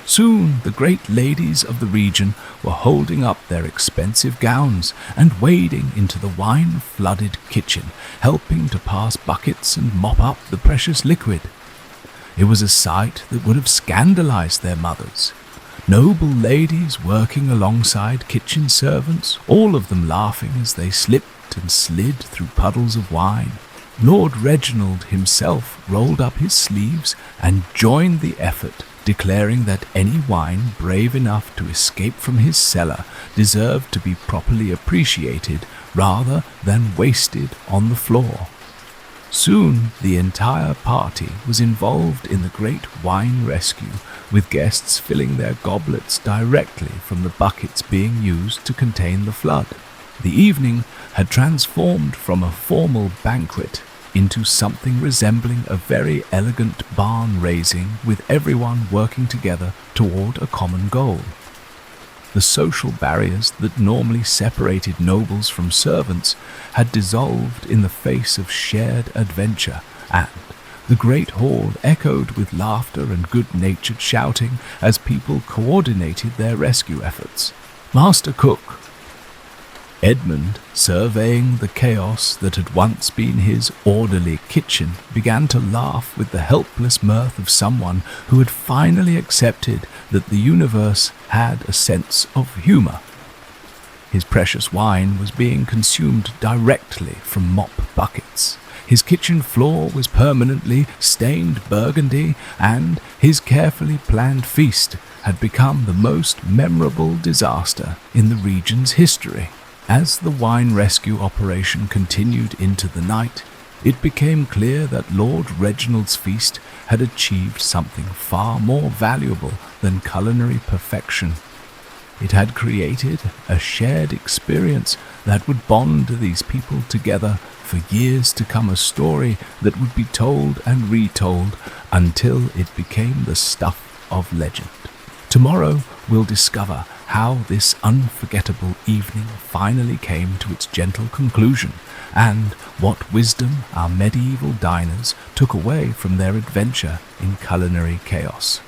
Soon the great ladies of the region were holding up their expensive gowns and wading into the wine-flooded kitchen, helping to pass buckets and mop up the precious liquid. It was a sight that would have scandalized their mothers. Noble ladies working alongside kitchen servants, all of them laughing as they slipped and slid through puddles of wine. Lord Reginald himself rolled up his sleeves and joined the effort, declaring that any wine brave enough to escape from his cellar deserved to be properly appreciated rather than wasted on the floor. Soon the entire party was involved in the great wine rescue, with guests filling their goblets directly from the buckets being used to contain the flood. The evening had transformed from a formal banquet into something resembling a very elegant barn raising, with everyone working together toward a common goal. The social barriers that normally separated nobles from servants had dissolved in the face of shared adventure, and the great hall echoed with laughter and good-natured shouting as people coordinated their rescue efforts. Master Cook, Edmund, surveying the chaos that had once been his orderly kitchen, began to laugh with the helpless mirth of someone who had finally accepted that the universe had a sense of humor. His precious wine was being consumed directly from mop buckets. His kitchen floor was permanently stained burgundy, and his carefully planned feast had become the most memorable disaster in the region's history. As the wine rescue operation continued into the night, it became clear that Lord Reginald's feast had achieved something far more valuable than culinary perfection. It had created a shared experience that would bond these people together for years to come, a story that would be told and retold until it became the stuff of legend. Tomorrow we'll discover how this unforgettable evening finally came to its gentle conclusion, and what wisdom our medieval diners took away from their adventure in culinary chaos.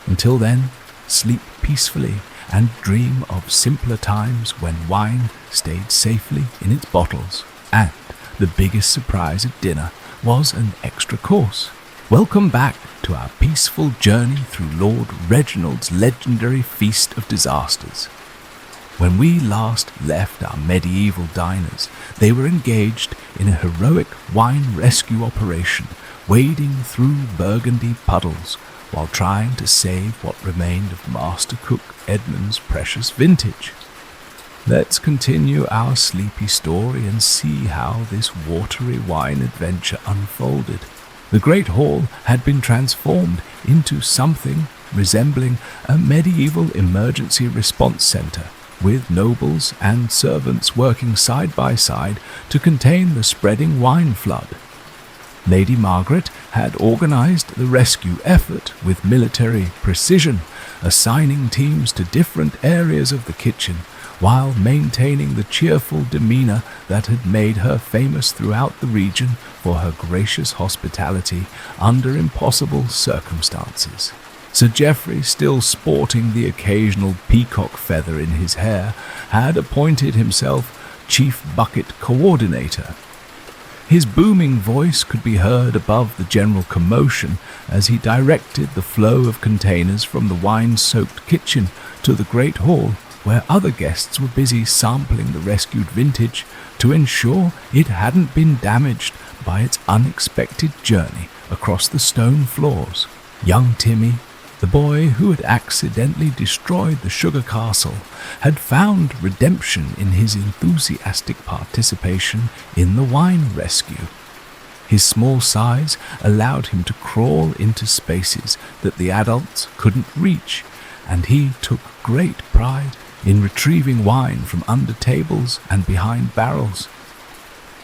Until then, sleep peacefully and dream of simpler times when wine stayed safely in its bottles, and the biggest surprise at dinner was an extra course. Welcome back to our peaceful journey through Lord Reginald's legendary Feast of Disasters. When we last left our medieval diners, they were engaged in a heroic wine rescue operation, wading through burgundy puddles while trying to save what remained of Master Cook Edmund's precious vintage. Let's continue our sleepy story and see how this watery wine adventure unfolded. The Great Hall had been transformed into something resembling a medieval emergency response center, with nobles and servants working side by side to contain the spreading wine flood. Lady Margaret had organized the rescue effort with military precision, assigning teams to different areas of the kitchen, while maintaining the cheerful demeanor that had made her famous throughout the region for her gracious hospitality under impossible circumstances. Sir Geoffrey, still sporting the occasional peacock feather in his hair, had appointed himself Chief Bucket Coordinator. His booming voice could be heard above the general commotion as he directed the flow of containers from the wine-soaked kitchen to the Great Hall, where other guests were busy sampling the rescued vintage to ensure it hadn't been damaged by its unexpected journey across the stone floors. Young Timmy, the boy who had accidentally destroyed the sugar castle, had found redemption in his enthusiastic participation in the wine rescue. His small size allowed him to crawl into spaces that the adults couldn't reach, and he took great pride in retrieving wine from under tables and behind barrels.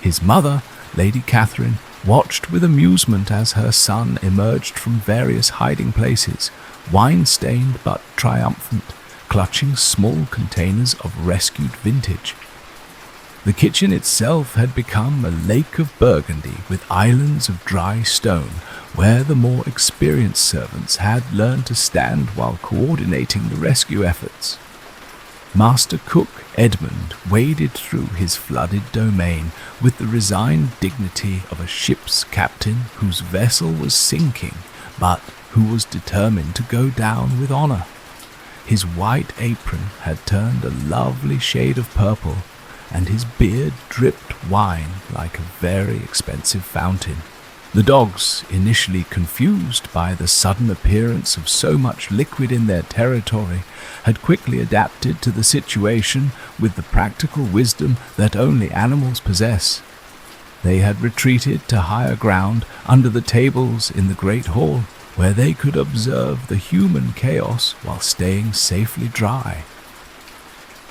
His mother, Lady Catherine, watched with amusement as her son emerged from various hiding places, wine-stained but triumphant, clutching small containers of rescued vintage. The kitchen itself had become a lake of burgundy with islands of dry stone, where the more experienced servants had learned to stand while coordinating the rescue efforts. Master Cook Edmund waded through his flooded domain with the resigned dignity of a ship's captain whose vessel was sinking, but who was determined to go down with honor. His white apron had turned a lovely shade of purple, and his beard dripped wine like a very expensive fountain. The dogs, initially confused by the sudden appearance of so much liquid in their territory, had quickly adapted to the situation with the practical wisdom that only animals possess. They had retreated to higher ground under the tables in the Great Hall, where they could observe the human chaos while staying safely dry.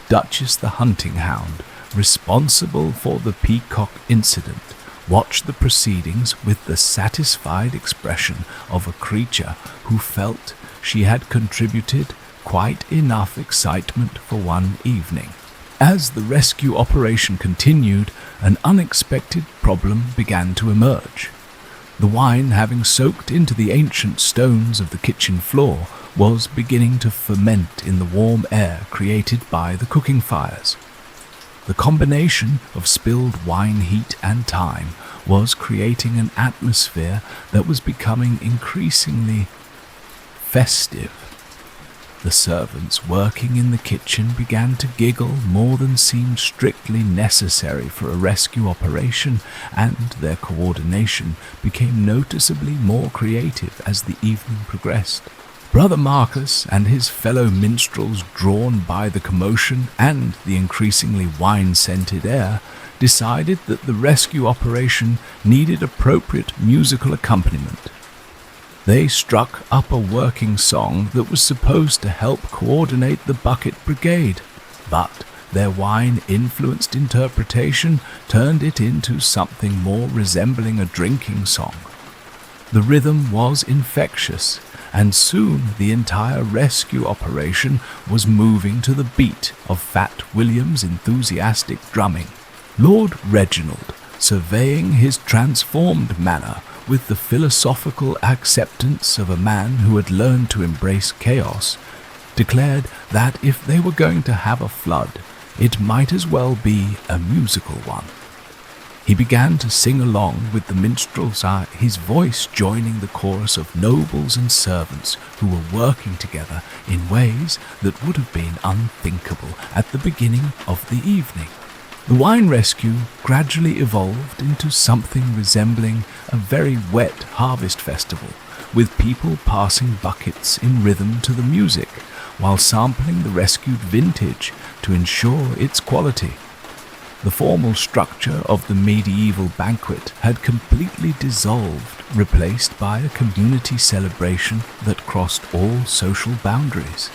Duchess the hunting hound, responsible for the peacock incident, watched the proceedings with the satisfied expression of a creature who felt she had contributed quite enough excitement for one evening. As the rescue operation continued, an unexpected problem began to emerge. The wine, having soaked into the ancient stones of the kitchen floor, was beginning to ferment in the warm air created by the cooking fires. The combination of spilled wine heat and time was creating an atmosphere that was becoming increasingly festive. The servants working in the kitchen began to giggle more than seemed strictly necessary for a rescue operation, and their coordination became noticeably more creative as the evening progressed. Brother Marcus and his fellow minstrels, drawn by the commotion and the increasingly wine-scented air, decided that the rescue operation needed appropriate musical accompaniment. They struck up a working song that was supposed to help coordinate the bucket brigade, but their wine-influenced interpretation turned it into something more resembling a drinking song. The rhythm was infectious, and soon the entire rescue operation was moving to the beat of Fat William's enthusiastic drumming. Lord Reginald, surveying his transformed manner with the philosophical acceptance of a man who had learned to embrace chaos, declared that if they were going to have a flood, it might as well be a musical one. He began to sing along with the minstrels, his voice joining the chorus of nobles and servants who were working together in ways that would have been unthinkable at the beginning of the evening. The wine rescue gradually evolved into something resembling a very wet harvest festival, with people passing buckets in rhythm to the music, while sampling the rescued vintage to ensure its quality. The formal structure of the medieval banquet had completely dissolved, replaced by a community celebration that crossed all social boundaries.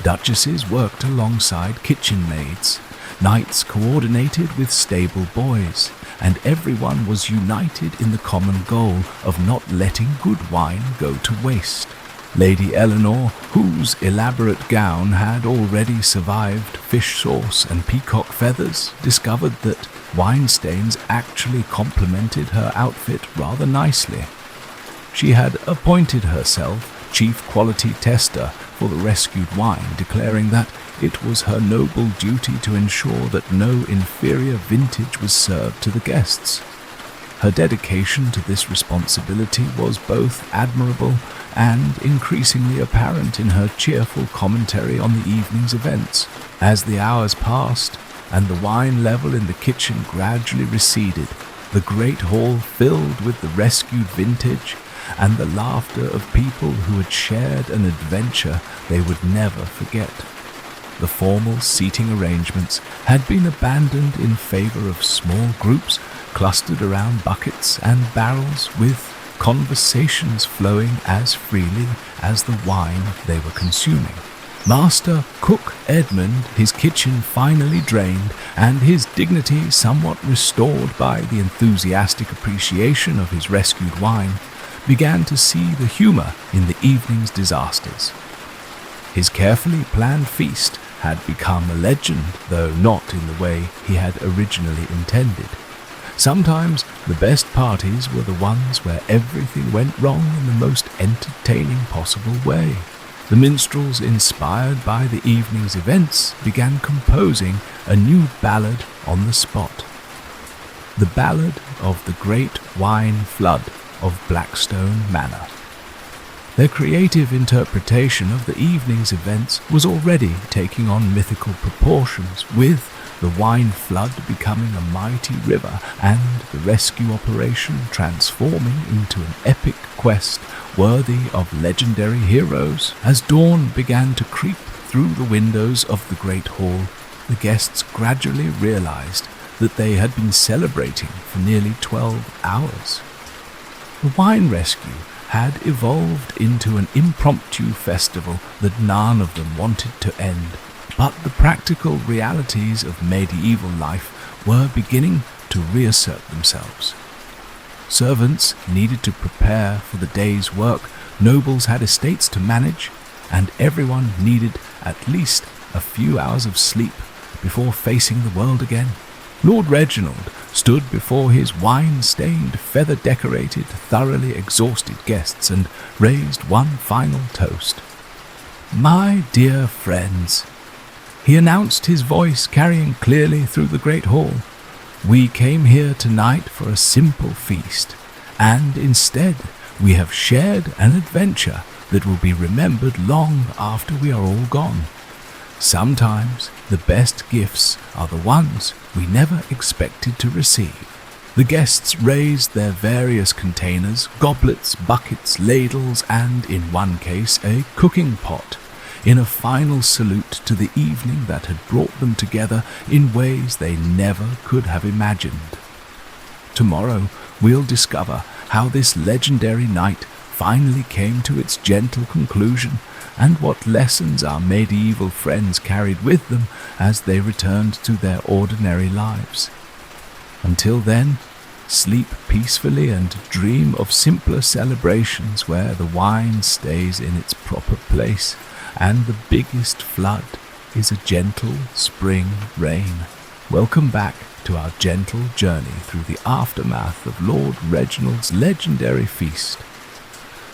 Duchesses worked alongside kitchen maids, knights coordinated with stable boys, and everyone was united in the common goal of not letting good wine go to waste. Lady Eleanor, whose elaborate gown had already survived fish sauce and peacock feathers, discovered that wine stains actually complemented her outfit rather nicely. She had appointed herself chief quality tester for the rescued wine, declaring that it was her noble duty to ensure that no inferior vintage was served to the guests. Her dedication to this responsibility was both admirable and increasingly apparent in her cheerful commentary on the evening's events. As the hours passed and the wine level in the kitchen gradually receded, the great hall filled with the rescued vintage and the laughter of people who had shared an adventure they would never forget. The formal seating arrangements had been abandoned in favor of small groups clustered around buckets and barrels, with conversations flowing as freely as the wine they were consuming. Master Cook Edmund, his kitchen finally drained and his dignity somewhat restored by the enthusiastic appreciation of his rescued wine, began to see the humor in the evening's disasters. His carefully planned feast had become a legend, though not in the way he had originally intended. Sometimes the best parties were the ones where everything went wrong in the most entertaining possible way. The minstrels, inspired by the evening's events, began composing a new ballad on the spot. The Ballad of the Great Wine Flood of Blackstone Manor. Their creative interpretation of the evening's events was already taking on mythical proportions, with the wine flood becoming a mighty river and the rescue operation transforming into an epic quest worthy of legendary heroes. As dawn began to creep through the windows of the great hall, the guests gradually realized that they had been celebrating for nearly 12 hours. The wine rescue had evolved into an impromptu festival that none of them wanted to end, but the practical realities of medieval life were beginning to reassert themselves. Servants needed to prepare for the day's work, nobles had estates to manage, and everyone needed at least a few hours of sleep before facing the world again. Lord Reginald stood before his wine-stained, feather-decorated, thoroughly exhausted guests and raised one final toast. "My dear friends, He announced, his voice carrying clearly through the great hall. "We came here tonight for a simple feast, and instead we have shared an adventure that will be remembered long after we are all gone. Sometimes the best gifts are the ones we never expected to receive." The guests raised their various containers, goblets, buckets, ladles, and, in one case, a cooking pot, in a final salute to the evening that had brought them together in ways they never could have imagined. Tomorrow we'll discover how this legendary night finally came to its gentle conclusion, and what lessons our medieval friends carried with them as they returned to their ordinary lives. Until then, sleep peacefully and dream of simpler celebrations where the wine stays in its proper place and the biggest flood is a gentle spring rain. Welcome back to our gentle journey through the aftermath of Lord Reginald's legendary feast.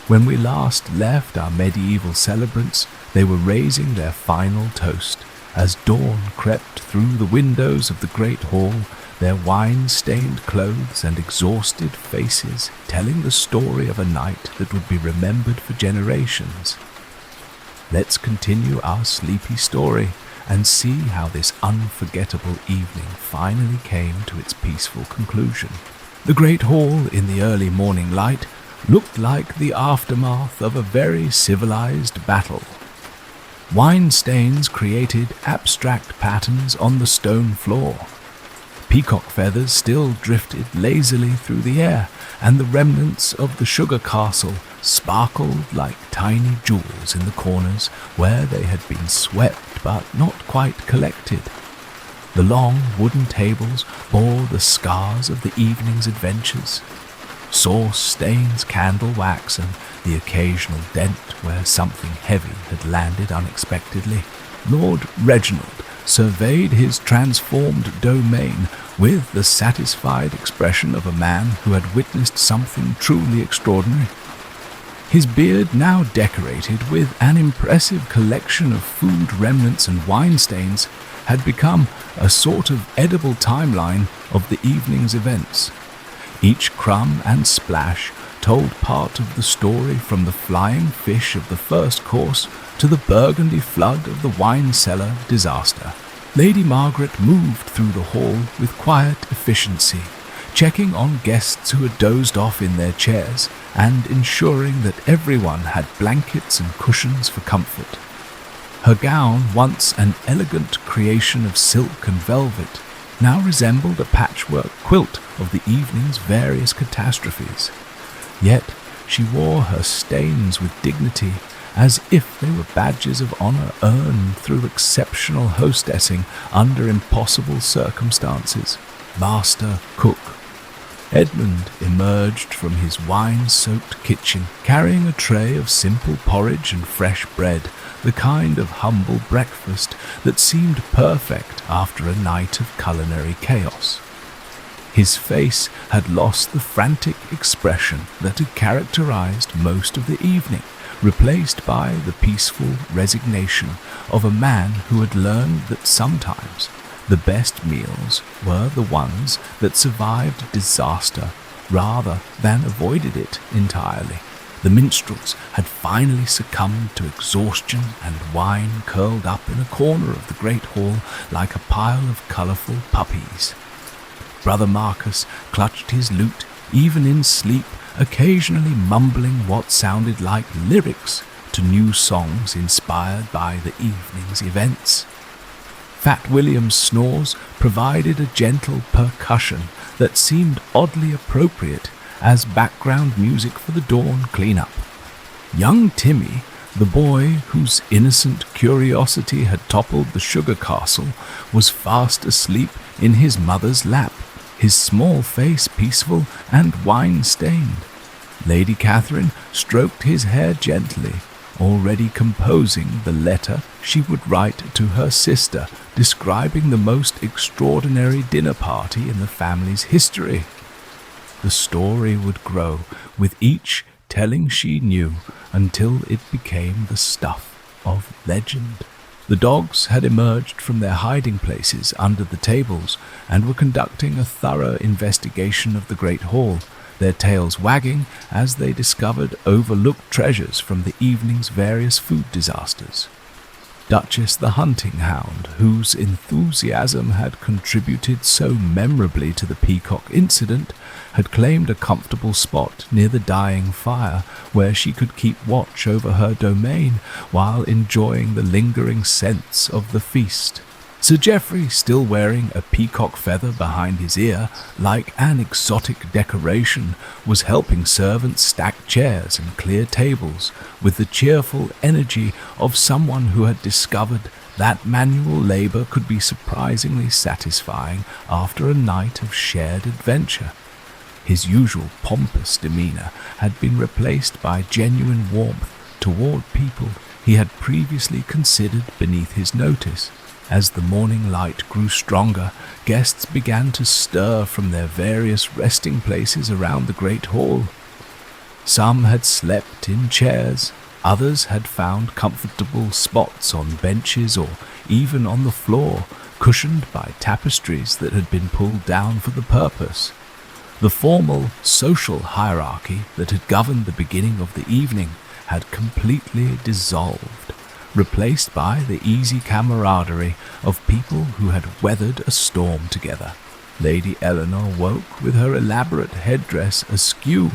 When we last left our medieval celebrants, they were raising their final toast as dawn crept through the windows of the great hall, their wine-stained clothes and exhausted faces telling the story of a night that would be remembered for generations. Let's continue our sleepy story and see how this unforgettable evening finally came to its peaceful conclusion. The great hall in the early morning light looked like the aftermath of a very civilized battle. Wine stains created abstract patterns on the stone floor. Peacock feathers still drifted lazily through the air, and the remnants of the sugar castle sparkled like tiny jewels in the corners where they had been swept but not quite collected. The long wooden tables bore the scars of the evening's adventures. Sauce stains, candle wax, and the occasional dent where something heavy had landed unexpectedly. Lord Reginald surveyed his transformed domain with the satisfied expression of a man who had witnessed something truly extraordinary. His beard, now decorated with an impressive collection of food remnants and wine stains, had become a sort of edible timeline of the evening's events. Each crumb and splash told part of the story, from the flying fish of the first course to the burgundy flood of the wine cellar disaster. Lady Margaret moved through the hall with quiet efficiency, checking on guests who had dozed off in their chairs and ensuring that everyone had blankets and cushions for comfort. Her gown, once an elegant creation of silk and velvet, now resembled a patchwork quilt of the evening's various catastrophes. Yet she wore her stains with dignity, as if they were badges of honor earned through exceptional hostessing under impossible circumstances. Master Cook Edmund emerged from his wine-soaked kitchen, carrying a tray of simple porridge and fresh bread, the kind of humble breakfast that seemed perfect after a night of culinary chaos. His face had lost the frantic expression that had characterized most of the evening, replaced by the peaceful resignation of a man who had learned that sometimes the best meals were the ones that survived disaster rather than avoided it entirely. The minstrels had finally succumbed to exhaustion, and wine curled up in a corner of the great hall like a pile of colourful puppies. Brother Marcus clutched his lute, even in sleep, occasionally mumbling what sounded like lyrics to new songs inspired by the evening's events. Fat William's snores provided a gentle percussion that seemed oddly appropriate as background music for the dawn cleanup. Young Timmy, the boy whose innocent curiosity had toppled the sugar castle, was fast asleep in his mother's lap, his small face peaceful and wine-stained. Lady Catherine stroked his hair gently, already composing the letter she would write to her sister, describing the most extraordinary dinner party in the family's history. The story would grow, with each telling she knew, until it became the stuff of legend. The dogs had emerged from their hiding places under the tables and were conducting a thorough investigation of the great hall, their tails wagging as they discovered overlooked treasures from the evening's various food disasters. Duchess the hunting hound, whose enthusiasm had contributed so memorably to the peacock incident, had claimed a comfortable spot near the dying fire where she could keep watch over her domain while enjoying the lingering scents of the feast. Sir Geoffrey, still wearing a peacock feather behind his ear, like an exotic decoration, was helping servants stack chairs and clear tables with the cheerful energy of someone who had discovered that manual labor could be surprisingly satisfying after a night of shared adventure. His usual pompous demeanor had been replaced by genuine warmth toward people he had previously considered beneath his notice. As the morning light grew stronger, guests began to stir from their various resting places around the great hall. Some had slept in chairs, others had found comfortable spots on benches or even on the floor, cushioned by tapestries that had been pulled down for the purpose. The formal social hierarchy that had governed the beginning of the evening had completely dissolved, replaced by the easy camaraderie of people who had weathered a storm together. Lady Eleanor woke with her elaborate headdress askew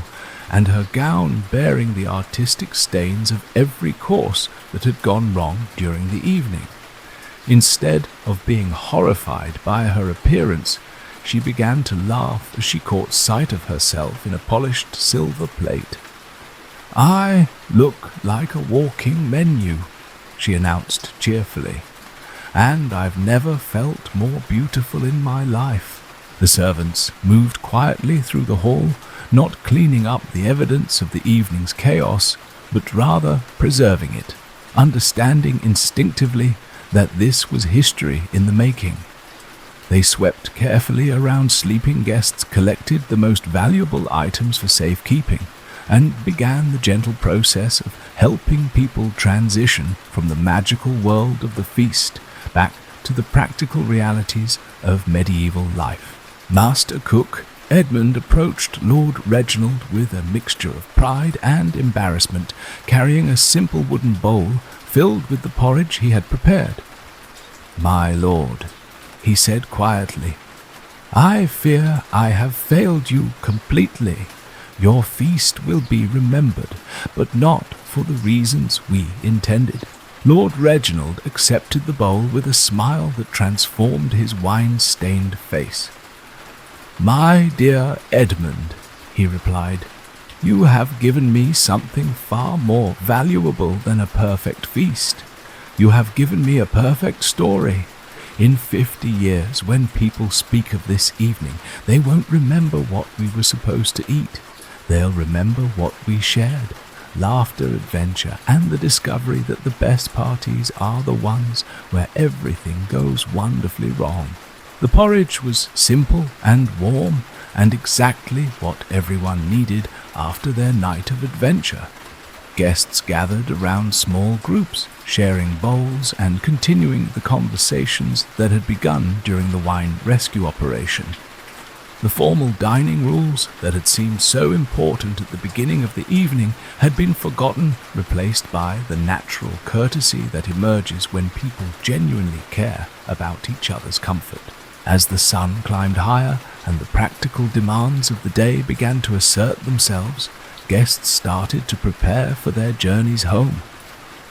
and her gown bearing the artistic stains of every course that had gone wrong during the evening. Instead of being horrified by her appearance, she began to laugh as she caught sight of herself in a polished silver plate. "I look like a walking menu," she announced cheerfully, "and I've never felt more beautiful in my life." The servants moved quietly through the hall, not cleaning up the evidence of the evening's chaos, but rather preserving it, understanding instinctively that this was history in the making. They swept carefully around sleeping guests, collected the most valuable items for safekeeping, and began the gentle process of helping people transition from the magical world of the feast back to the practical realities of medieval life. Master Cook Edmund approached Lord Reginald with a mixture of pride and embarrassment, carrying a simple wooden bowl filled with the porridge he had prepared. "My lord," he said quietly, "I fear I have failed you completely. Your feast will be remembered, but not for the reasons we intended." Lord Reginald accepted the bowl with a smile that transformed his wine-stained face. "My dear Edmund," he replied, "you have given me something far more valuable than a perfect feast. You have given me a perfect story. In 50 years, when people speak of this evening, they won't remember what we were supposed to eat. They'll remember what we shared, laughter, adventure, and the discovery that the best parties are the ones where everything goes wonderfully wrong." The porridge was simple and warm, and exactly what everyone needed after their night of adventure. Guests gathered around small groups, sharing bowls and continuing the conversations that had begun during the wine rescue operation. The formal dining rules that had seemed so important at the beginning of the evening had been forgotten, replaced by the natural courtesy that emerges when people genuinely care about each other's comfort. As the sun climbed higher and the practical demands of the day began to assert themselves, guests started to prepare for their journeys home.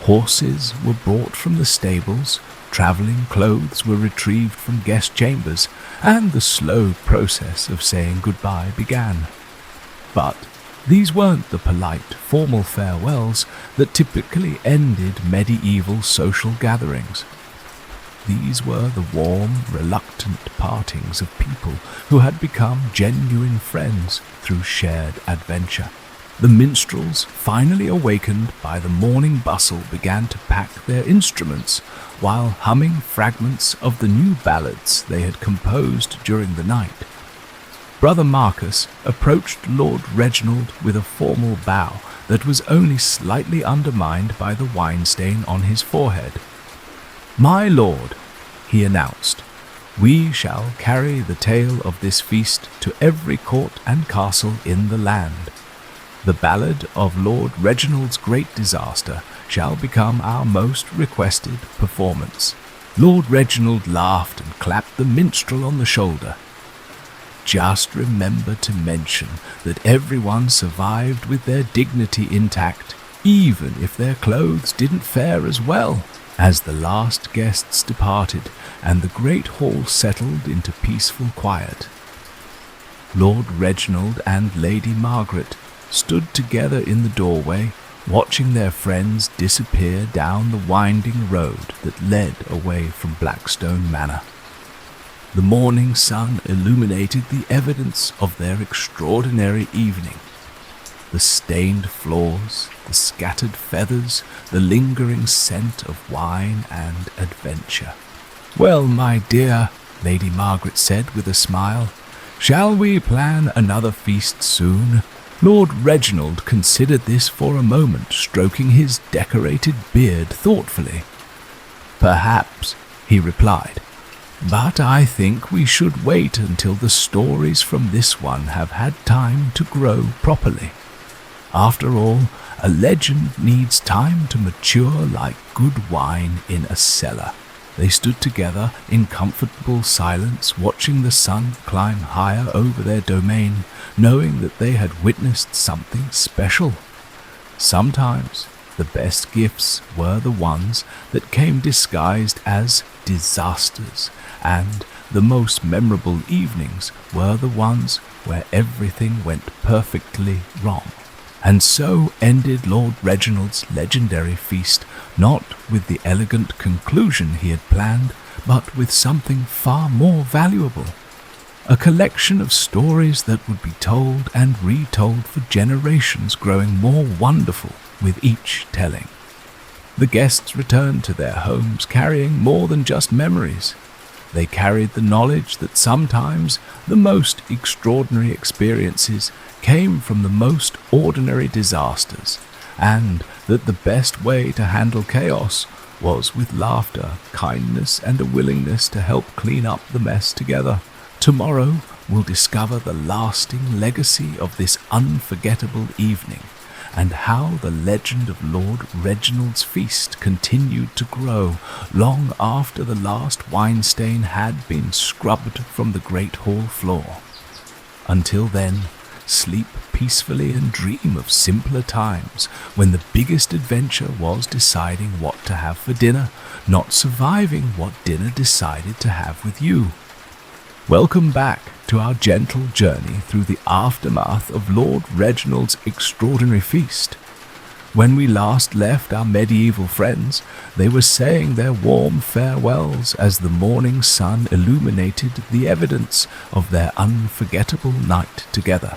Horses were brought from the stables, traveling clothes were retrieved from guest chambers, and the slow process of saying goodbye began. But these weren't the polite, formal farewells that typically ended medieval social gatherings. These were the warm, reluctant partings of people who had become genuine friends through shared adventure. The minstrels, finally awakened by the morning bustle, began to pack their instruments while humming fragments of the new ballads they had composed during the night. Brother Marcus approached Lord Reginald with a formal bow that was only slightly undermined by the wine stain on his forehead. "My lord," he announced, "we shall carry the tale of this feast to every court and castle in the land. The ballad of Lord Reginald's great disaster shall become our most requested performance." Lord Reginald laughed and clapped the minstrel on the shoulder. "Just remember to mention that everyone survived with their dignity intact, even if their clothes didn't fare as well." As the last guests departed and the great hall settled into peaceful quiet, Lord Reginald and Lady Margaret stood together in the doorway, watching their friends disappear down the winding road that led away from Blackstone Manor. The morning sun illuminated the evidence of their extraordinary evening. The stained floors, the scattered feathers, the lingering scent of wine and adventure. "Well, my dear," Lady Margaret said with a smile, "shall we plan another feast soon?" Lord Reginald considered this for a moment, stroking his decorated beard thoughtfully. "Perhaps," he replied, "but I think we should wait until the stories from this one have had time to grow properly. After all, a legend needs time to mature like good wine in a cellar." They stood together in comfortable silence, watching the sun climb higher over their domain, knowing that they had witnessed something special. Sometimes the best gifts were the ones that came disguised as disasters, and the most memorable evenings were the ones where everything went perfectly wrong. And so ended Lord Reginald's legendary feast, not with the elegant conclusion he had planned, but with something far more valuable. A collection of stories that would be told and retold for generations, growing more wonderful with each telling. The guests returned to their homes carrying more than just memories. They carried the knowledge that sometimes the most extraordinary experiences came from the most ordinary disasters, and that the best way to handle chaos was with laughter, kindness, and a willingness to help clean up the mess together. Tomorrow we'll discover the lasting legacy of this unforgettable evening, and how the legend of Lord Reginald's feast continued to grow long after the last wine stain had been scrubbed from the great hall floor. Until then, sleep peacefully and dream of simpler times when the biggest adventure was deciding what to have for dinner, not surviving what dinner decided to have with you. Welcome back to our gentle journey through the aftermath of Lord Reginald's extraordinary feast. When we last left our medieval friends, they were saying their warm farewells as the morning sun illuminated the evidence of their unforgettable night together.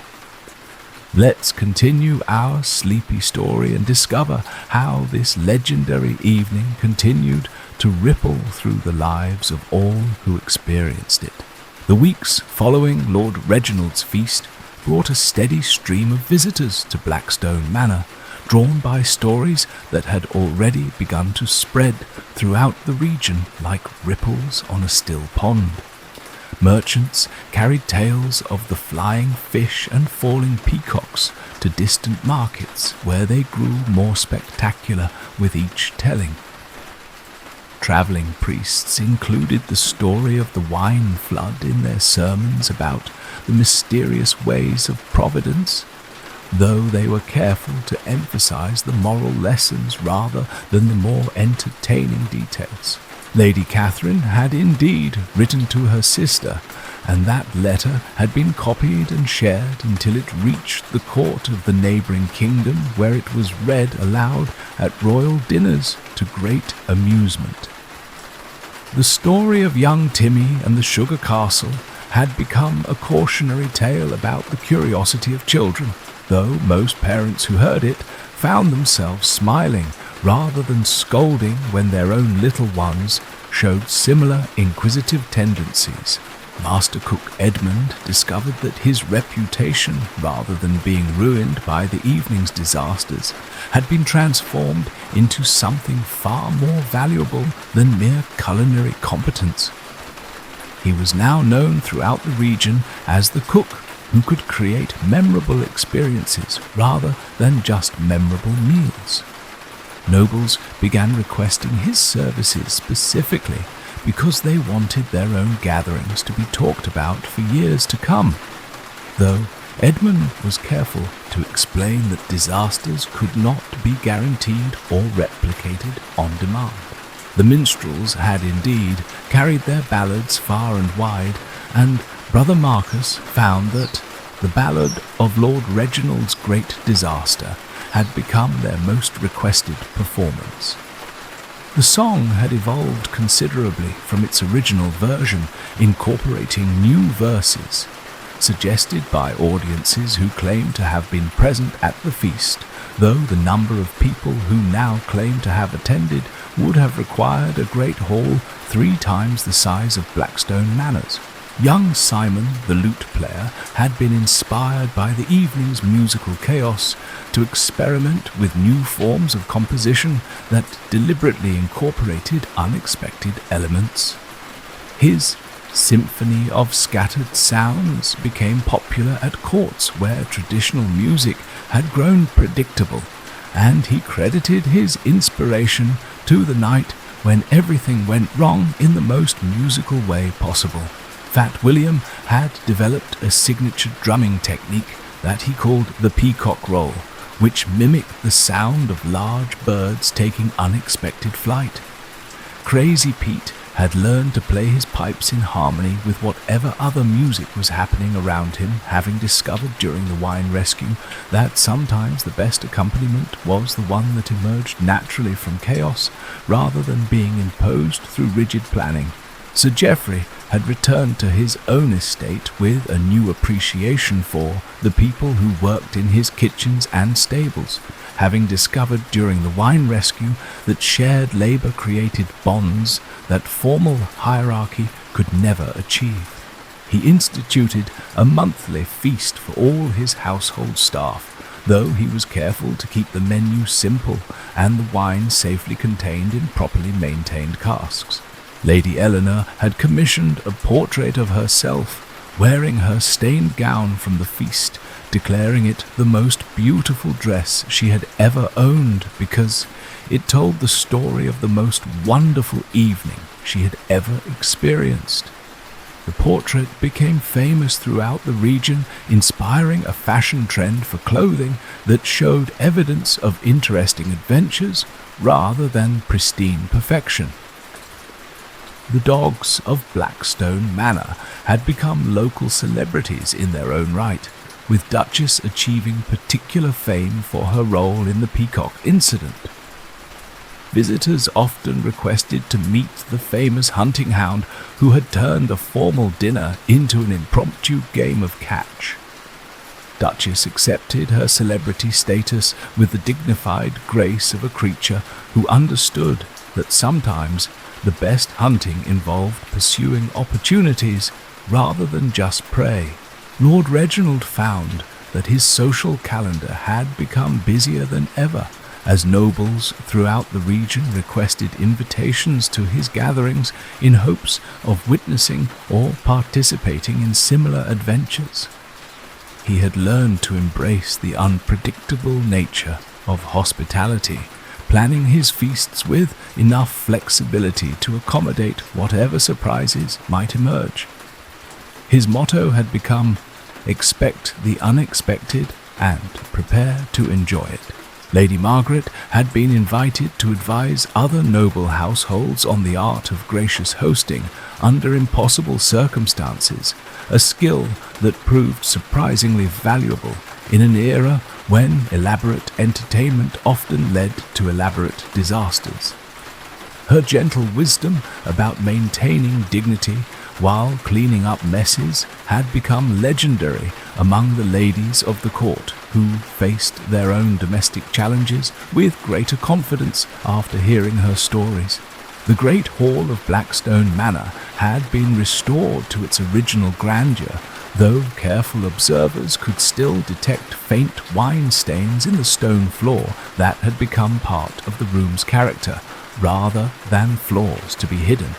Let's continue our sleepy story and discover how this legendary evening continued to ripple through the lives of all who experienced it. The weeks following Lord Reginald's feast brought a steady stream of visitors to Blackstone Manor, drawn by stories that had already begun to spread throughout the region like ripples on a still pond. Merchants carried tales of the flying fish and falling peacocks to distant markets where they grew more spectacular with each telling. Traveling priests included the story of the wine flood in their sermons about the mysterious ways of providence, though they were careful to emphasize the moral lessons rather than the more entertaining details. Lady Catherine had indeed written to her sister, and that letter had been copied and shared until it reached the court of the neighbouring kingdom, where it was read aloud at royal dinners to great amusement. The story of young Timmy and the Sugar Castle had become a cautionary tale about the curiosity of children, though most parents who heard it found themselves smiling rather than scolding when their own little ones showed similar inquisitive tendencies. Master Cook Edmund discovered that his reputation, rather than being ruined by the evening's disasters, had been transformed into something far more valuable than mere culinary competence. He was now known throughout the region as the cook who could create memorable experiences rather than just memorable meals. Nobles began requesting his services specifically because they wanted their own gatherings to be talked about for years to come, though Edmund was careful to explain that disasters could not be guaranteed or replicated on demand. The minstrels had indeed carried their ballads far and wide, and Brother Marcus found that the ballad of Lord Reginald's great disaster had become their most requested performance. The song had evolved considerably from its original version, incorporating new verses, suggested by audiences who claim to have been present at the feast, though the number of people who now claim to have attended would have required a great hall 3 times the size of Blackstone Manor's. Young Simon, the lute player, had been inspired by the evening's musical chaos to experiment with new forms of composition that deliberately incorporated unexpected elements. His symphony of scattered sounds became popular at courts where traditional music had grown predictable, and he credited his inspiration to the night when everything went wrong in the most musical way possible. Fat William had developed a signature drumming technique that he called the peacock roll, which mimicked the sound of large birds taking unexpected flight. Crazy Pete had learned to play his pipes in harmony with whatever other music was happening around him, having discovered during the wine rescue that sometimes the best accompaniment was the one that emerged naturally from chaos rather than being imposed through rigid planning. Sir Geoffrey had returned to his own estate with a new appreciation for the people who worked in his kitchens and stables, having discovered during the wine rescue that shared labor created bonds that formal hierarchy could never achieve. He instituted a monthly feast for all his household staff, though he was careful to keep the menu simple and the wine safely contained in properly maintained casks. Lady Eleanor had commissioned a portrait of herself wearing her stained gown from the feast, declaring it the most beautiful dress she had ever owned because it told the story of the most wonderful evening she had ever experienced. The portrait became famous throughout the region, inspiring a fashion trend for clothing that showed evidence of interesting adventures rather than pristine perfection. The dogs of Blackstone Manor had become local celebrities in their own right, with Duchess achieving particular fame for her role in the peacock incident. Visitors often requested to meet the famous hunting hound who had turned a formal dinner into an impromptu game of catch. Duchess accepted her celebrity status with the dignified grace of a creature who understood that sometimes the best hunting involved pursuing opportunities rather than just prey. Lord Reginald found that his social calendar had become busier than ever, as nobles throughout the region requested invitations to his gatherings in hopes of witnessing or participating in similar adventures. He had learned to embrace the unpredictable nature of hospitality, planning his feasts with enough flexibility to accommodate whatever surprises might emerge. His motto had become, "Expect the unexpected and prepare to enjoy it." Lady Margaret had been invited to advise other noble households on the art of gracious hosting under impossible circumstances, a skill that proved surprisingly valuable in an era when elaborate entertainment often led to elaborate disasters. Her gentle wisdom about maintaining dignity while cleaning up messes had become legendary among the ladies of the court, who faced their own domestic challenges with greater confidence after hearing her stories. The great hall of Blackstone Manor had been restored to its original grandeur, though careful observers could still detect faint wine stains in the stone floor that had become part of the room's character, rather than flaws to be hidden.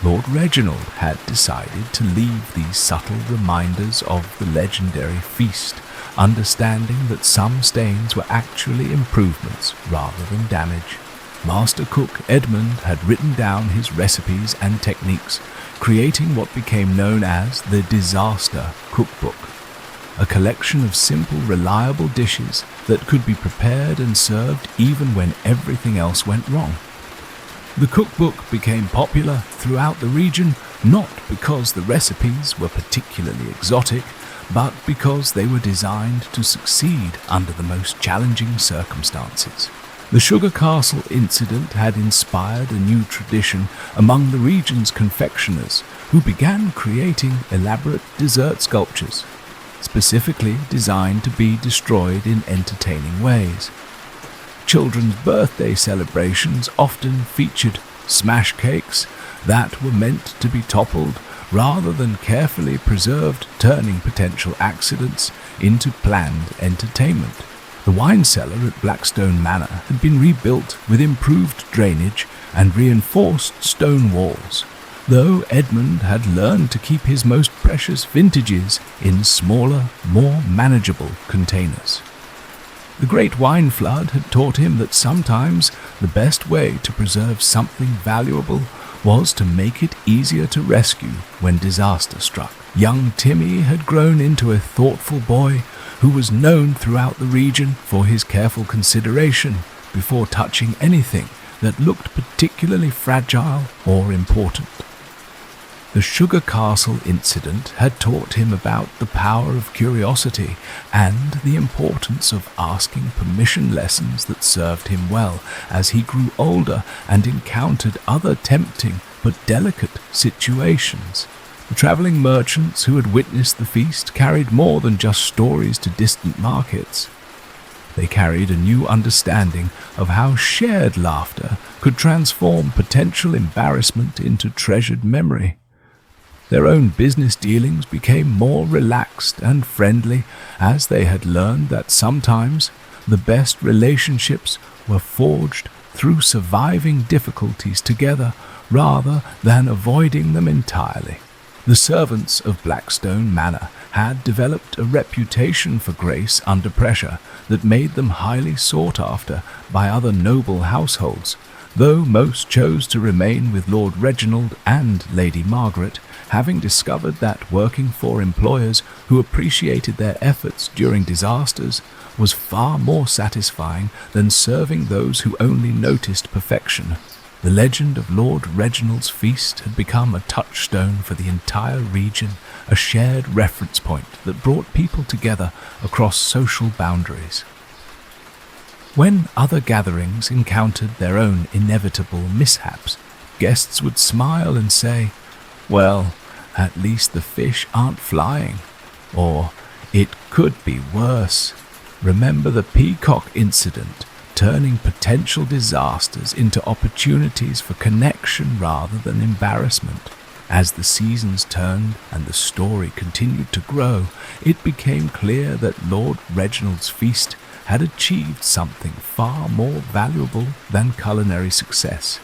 Lord Reginald had decided to leave these subtle reminders of the legendary feast, understanding that some stains were actually improvements rather than damage. Master Cook Edmund had written down his recipes and techniques, creating what became known as the Disaster Cookbook, a collection of simple, reliable dishes that could be prepared and served even when everything else went wrong. The cookbook became popular throughout the region not because the recipes were particularly exotic, but because they were designed to succeed under the most challenging circumstances. The Sugar Castle incident had inspired a new tradition among the region's confectioners, who began creating elaborate dessert sculptures, specifically designed to be destroyed in entertaining ways. Children's birthday celebrations often featured smash cakes that were meant to be toppled rather than carefully preserved, turning potential accidents into planned entertainment. The wine cellar at Blackstone Manor had been rebuilt with improved drainage and reinforced stone walls, though Edmund had learned to keep his most precious vintages in smaller, more manageable containers. The great wine flood had taught him that sometimes the best way to preserve something valuable was to make it easier to rescue when disaster struck. Young Timmy had grown into a thoughtful boy who was known throughout the region for his careful consideration before touching anything that looked particularly fragile or important. The Sugar Castle incident had taught him about the power of curiosity and the importance of asking permission, lessons that served him well as he grew older and encountered other tempting but delicate situations. The traveling merchants who had witnessed the feast carried more than just stories to distant markets. They carried a new understanding of how shared laughter could transform potential embarrassment into treasured memory. Their own business dealings became more relaxed and friendly as they had learned that sometimes the best relationships were forged through surviving difficulties together rather than avoiding them entirely. The servants of Blackstone Manor had developed a reputation for grace under pressure that made them highly sought after by other noble households, though most chose to remain with Lord Reginald and Lady Margaret, having discovered that working for employers who appreciated their efforts during disasters was far more satisfying than serving those who only noticed perfection. The legend of Lord Reginald's feast had become a touchstone for the entire region, a shared reference point that brought people together across social boundaries. When other gatherings encountered their own inevitable mishaps, guests would smile and say, "Well, at least the fish aren't flying," or "It could be worse." Remember the peacock incident, turning potential disasters into opportunities for connection rather than embarrassment. As the seasons turned and the story continued to grow, it became clear that Lord Reginald's feast had achieved something far more valuable than culinary success.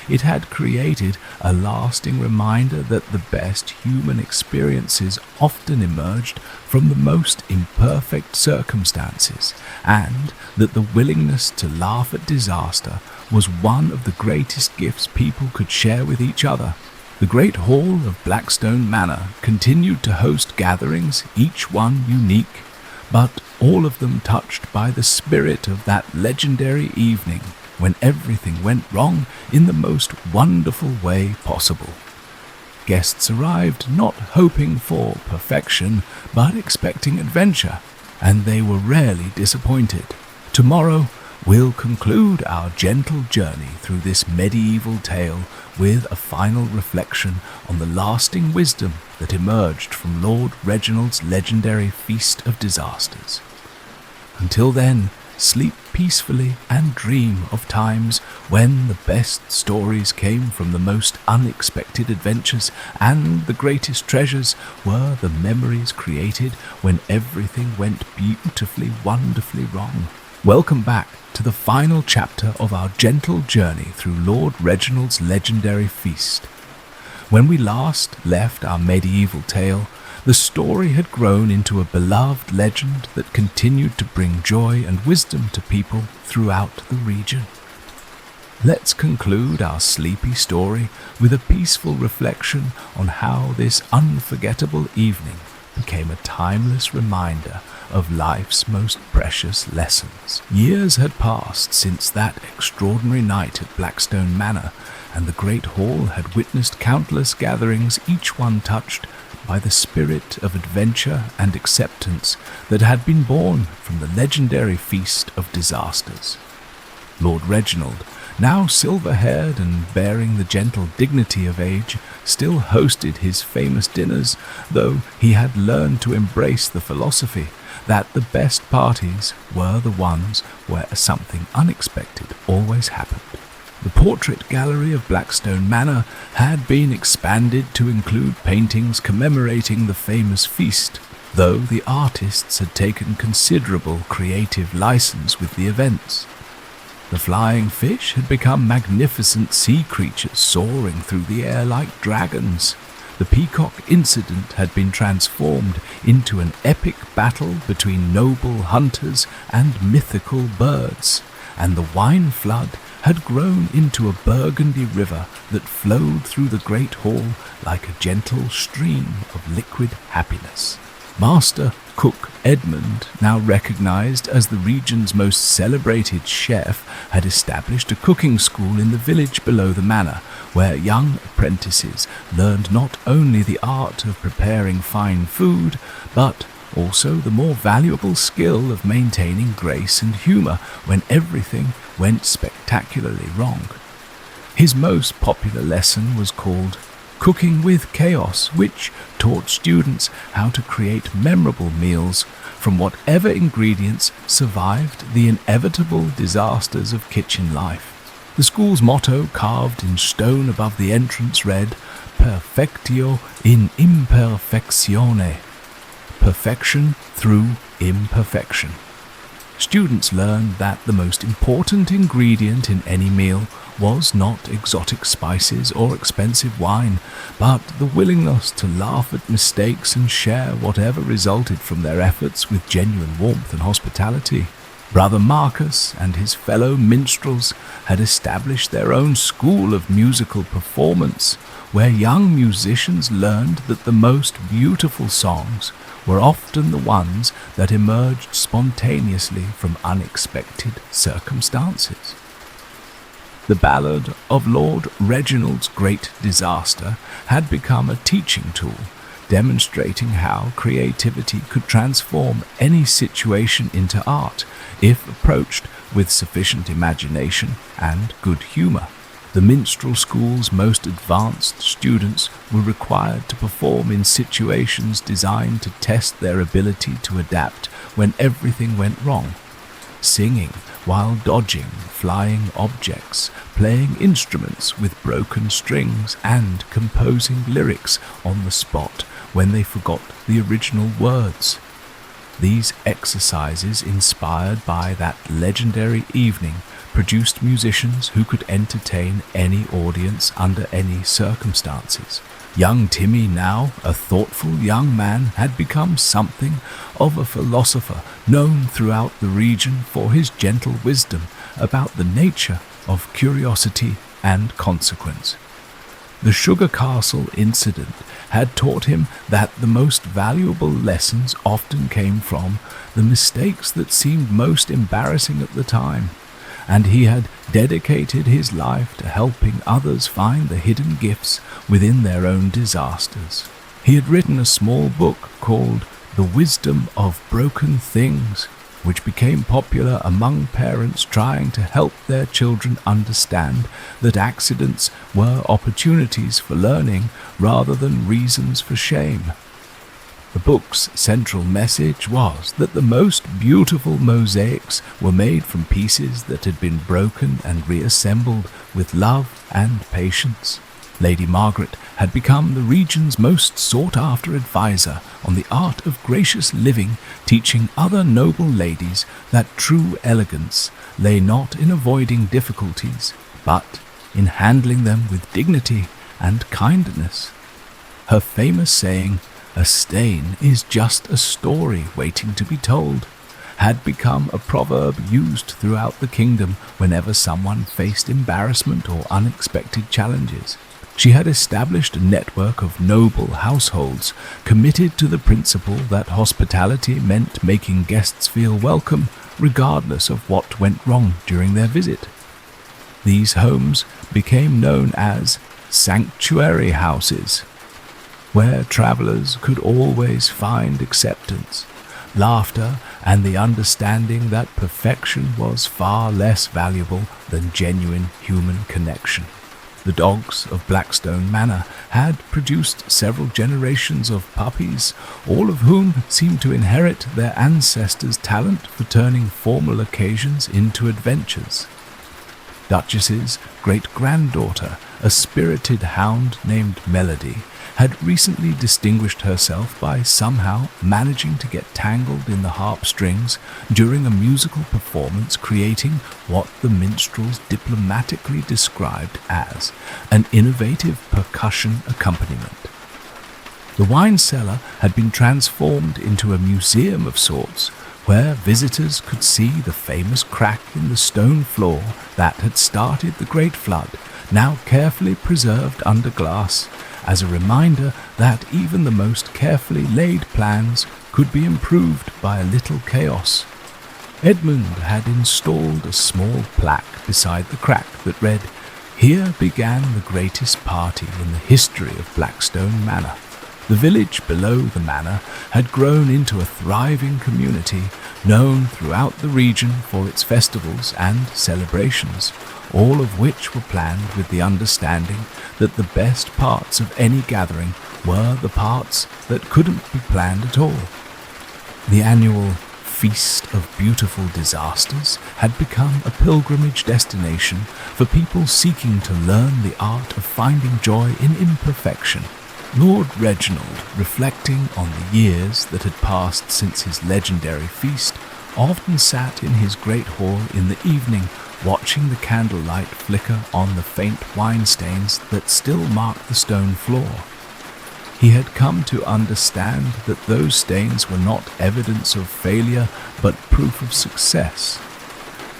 It had created a lasting reminder that the best human experiences often emerged from the most imperfect circumstances, and that the willingness to laugh at disaster was one of the greatest gifts people could share with each other. The great hall of Blackstone Manor continued to host gatherings, each one unique, but all of them touched by the spirit of that legendary evening when everything went wrong in the most wonderful way possible. Guests arrived not hoping for perfection, but expecting adventure, and they were rarely disappointed. Tomorrow, we'll conclude our gentle journey through this medieval tale with a final reflection on the lasting wisdom that emerged from Lord Reginald's legendary Feast of Disasters. Until then, sleep peacefully and dream of times when the best stories came from the most unexpected adventures, and the greatest treasures were the memories created when everything went beautifully, wonderfully wrong. Welcome back to the final chapter of our gentle journey through Lord Reginald's legendary feast. When we last left our medieval tale, the story had grown into a beloved legend that continued to bring joy and wisdom to people throughout the region. Let's conclude our sleepy story with a peaceful reflection on how this unforgettable evening became a timeless reminder of life's most precious lessons. Years had passed since that extraordinary night at Blackstone Manor, and the great hall had witnessed countless gatherings, each one touched by the spirit of adventure and acceptance that had been born from the legendary Feast of Disasters. Lord Reginald, now silver-haired and bearing the gentle dignity of age, still hosted his famous dinners, though he had learned to embrace the philosophy that the best parties were the ones where something unexpected always happened. The portrait gallery of Blackstone Manor had been expanded to include paintings commemorating the famous feast, though the artists had taken considerable creative license with the events. The flying fish had become magnificent sea creatures soaring through the air like dragons. The peacock incident had been transformed into an epic battle between noble hunters and mythical birds, and the wine flood had grown into a burgundy river that flowed through the great hall like a gentle stream of liquid happiness. Master Cook Edmund, now recognized as the region's most celebrated chef, had established a cooking school in the village below the manor, where young apprentices learned not only the art of preparing fine food, but also the more valuable skill of maintaining grace and humor when everything went spectacularly wrong. His most popular lesson was called Cooking with Chaos, which taught students how to create memorable meals from whatever ingredients survived the inevitable disasters of kitchen life. The school's motto, carved in stone above the entrance, read, Perfectio in imperfectione, perfection through imperfection. Students learned that the most important ingredient in any meal was not exotic spices or expensive wine, but the willingness to laugh at mistakes and share whatever resulted from their efforts with genuine warmth and hospitality. Brother Marcus and his fellow minstrels had established their own school of musical performance, where young musicians learned that the most beautiful songs were often the ones that emerged spontaneously from unexpected circumstances. The ballad of Lord Reginald's Great Disaster had become a teaching tool, demonstrating how creativity could transform any situation into art if approached with sufficient imagination and good humor. The minstrel school's most advanced students were required to perform in situations designed to test their ability to adapt when everything went wrong. Singing while dodging flying objects, playing instruments with broken strings, and composing lyrics on the spot when they forgot the original words. These exercises, inspired by that legendary evening, produced musicians who could entertain any audience under any circumstances. Young Timmy, now a thoughtful young man, had become something of a philosopher, known throughout the region for his gentle wisdom about the nature of curiosity and consequence. The Sugar Castle incident had taught him that the most valuable lessons often came from the mistakes that seemed most embarrassing at the time, and he had dedicated his life to helping others find the hidden gifts within their own disasters. He had written a small book called The Wisdom of Broken Things, which became popular among parents trying to help their children understand that accidents were opportunities for learning rather than reasons for shame. The book's central message was that the most beautiful mosaics were made from pieces that had been broken and reassembled with love and patience. Lady Margaret had become the region's most sought-after advisor on the art of gracious living, teaching other noble ladies that true elegance lay not in avoiding difficulties, but in handling them with dignity and kindness. Her famous saying, "A stain is just a story waiting to be told," had become a proverb used throughout the kingdom whenever someone faced embarrassment or unexpected challenges. She had established a network of noble households committed to the principle that hospitality meant making guests feel welcome regardless of what went wrong during their visit. These homes became known as sanctuary houses, where travelers could always find acceptance, laughter, and the understanding that perfection was far less valuable than genuine human connection. The dogs of Blackstone Manor had produced several generations of puppies, all of whom seemed to inherit their ancestors' talent for turning formal occasions into adventures. Duchess's great-granddaughter, a spirited hound named Melody, had recently distinguished herself by somehow managing to get tangled in the harp strings during a musical performance, creating what the minstrels diplomatically described as an innovative percussion accompaniment. The wine cellar had been transformed into a museum of sorts, where visitors could see the famous crack in the stone floor that had started the Great Flood, now carefully preserved under glass, as a reminder that even the most carefully laid plans could be improved by a little chaos. Edmund had installed a small plaque beside the crack that read, "Here began the greatest party in the history of Blackstone Manor." The village below the manor had grown into a thriving community, known throughout the region for its festivals and celebrations, all of which were planned with the understanding that the best parts of any gathering were the parts that couldn't be planned at all. The annual Feast of Beautiful Disasters had become a pilgrimage destination for people seeking to learn the art of finding joy in imperfection. Lord Reginald, reflecting on the years that had passed since his legendary feast, often sat in his great hall in the evening, watching the candlelight flicker on the faint wine stains that still marked the stone floor. He had come to understand that those stains were not evidence of failure, but proof of success.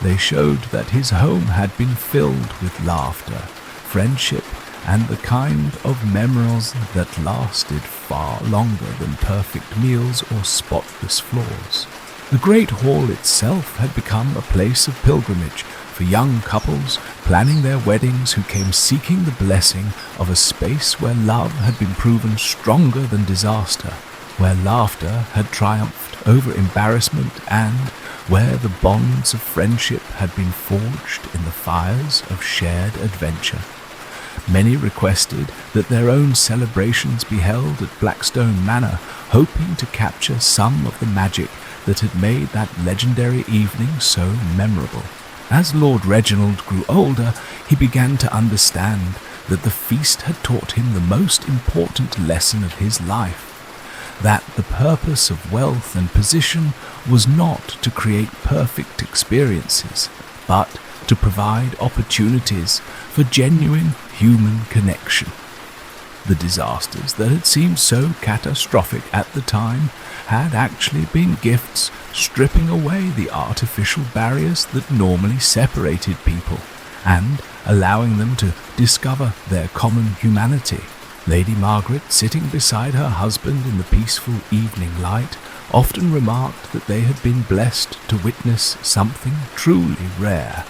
They showed that his home had been filled with laughter, friendship, and the kind of memories that lasted far longer than perfect meals or spotless floors. The great hall itself had become a place of pilgrimage for young couples planning their weddings who came seeking the blessing of a space where love had been proven stronger than disaster, where laughter had triumphed over embarrassment, and where the bonds of friendship had been forged in the fires of shared adventure. Many requested that their own celebrations be held at Blackstone Manor, hoping to capture some of the magic that had made that legendary evening so memorable. As Lord Reginald grew older, he began to understand that the feast had taught him the most important lesson of his life, that the purpose of wealth and position was not to create perfect experiences, but to provide opportunities for genuine human connection. The disasters that had seemed so catastrophic at the time had actually been gifts, stripping away the artificial barriers that normally separated people and allowing them to discover their common humanity. Lady Margaret, sitting beside her husband in the peaceful evening light, often remarked that they had been blessed to witness something truly rare.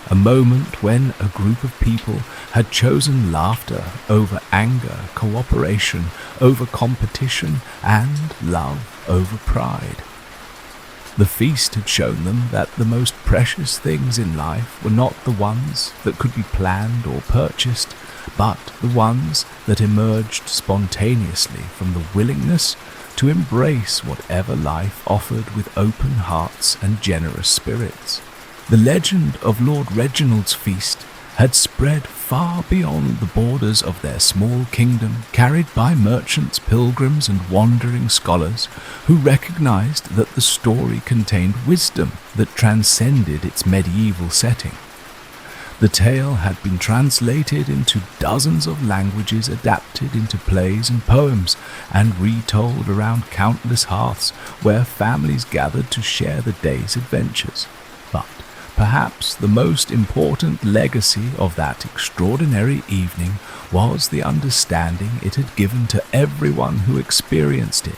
A moment when a group of people had chosen laughter over anger, cooperation over competition, and love over pride. The feast had shown them that the most precious things in life were not the ones that could be planned or purchased, but the ones that emerged spontaneously from the willingness to embrace whatever life offered with open hearts and generous spirits. The legend of Lord Reginald's feast had spread far beyond the borders of their small kingdom, carried by merchants, pilgrims, and wandering scholars who recognized that the story contained wisdom that transcended its medieval setting. The tale had been translated into dozens of languages, adapted into plays and poems, and retold around countless hearths where families gathered to share the day's adventures. But perhaps the most important legacy of that extraordinary evening was the understanding it had given to everyone who experienced it,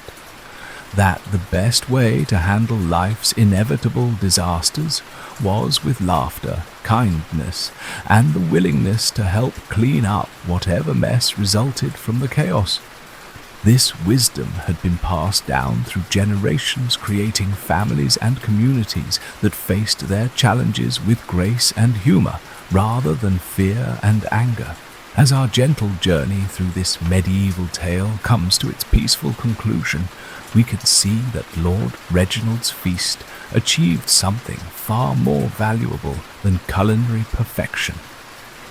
that the best way to handle life's inevitable disasters was with laughter, kindness, and the willingness to help clean up whatever mess resulted from the chaos. This wisdom had been passed down through generations, creating families and communities that faced their challenges with grace and humor rather than fear and anger. As our gentle journey through this medieval tale comes to its peaceful conclusion, we can see that Lord Reginald's feast achieved something far more valuable than culinary perfection.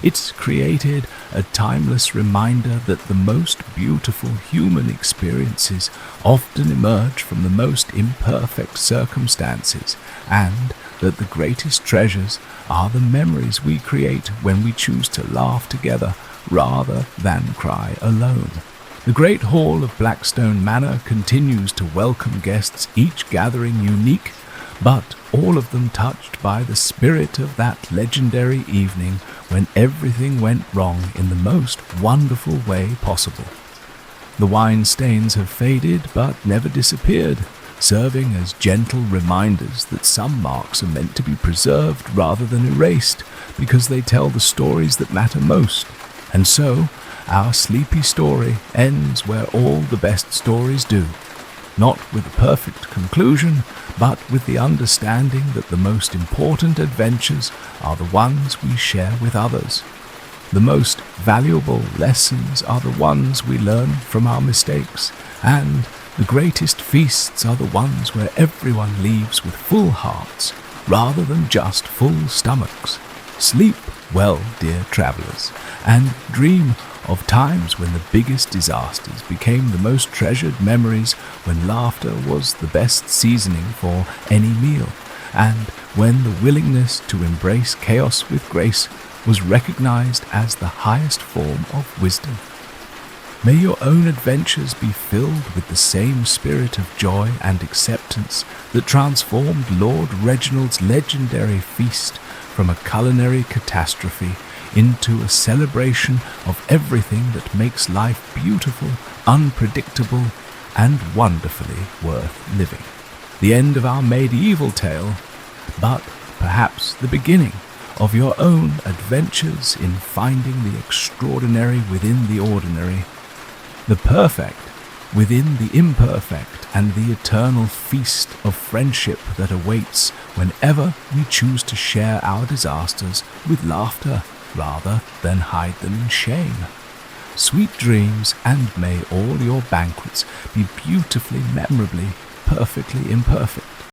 It's created a timeless reminder that the most beautiful human experiences often emerge from the most imperfect circumstances, and that the greatest treasures are the memories we create when we choose to laugh together rather than cry alone. The Great Hall of Blackstone Manor continues to welcome guests, each gathering unique, but all of them touched by the spirit of that legendary evening when everything went wrong in the most wonderful way possible. The wine stains have faded but never disappeared, serving as gentle reminders that some marks are meant to be preserved rather than erased because they tell the stories that matter most. And so, our sleepy story ends where all the best stories do, not with a perfect conclusion, but with the understanding that the most important adventures are the ones we share with others. The most valuable lessons are the ones we learn from our mistakes, and the greatest feasts are the ones where everyone leaves with full hearts rather than just full stomachs. Sleep well, dear travelers, and dream of times when the biggest disasters became the most treasured memories, when laughter was the best seasoning for any meal, and when the willingness to embrace chaos with grace was recognized as the highest form of wisdom. May your own adventures be filled with the same spirit of joy and acceptance that transformed Lord Reginald's legendary feast from a culinary catastrophe into a celebration of everything that makes life beautiful, unpredictable, and wonderfully worth living. The end of our medieval tale, but perhaps the beginning of your own adventures in finding the extraordinary within the ordinary, the perfect within the imperfect, and the eternal feast of friendship that awaits whenever we choose to share our disasters with laughter rather than hide them in shame. Sweet dreams, and may all your banquets be beautifully, memorably, perfectly imperfect.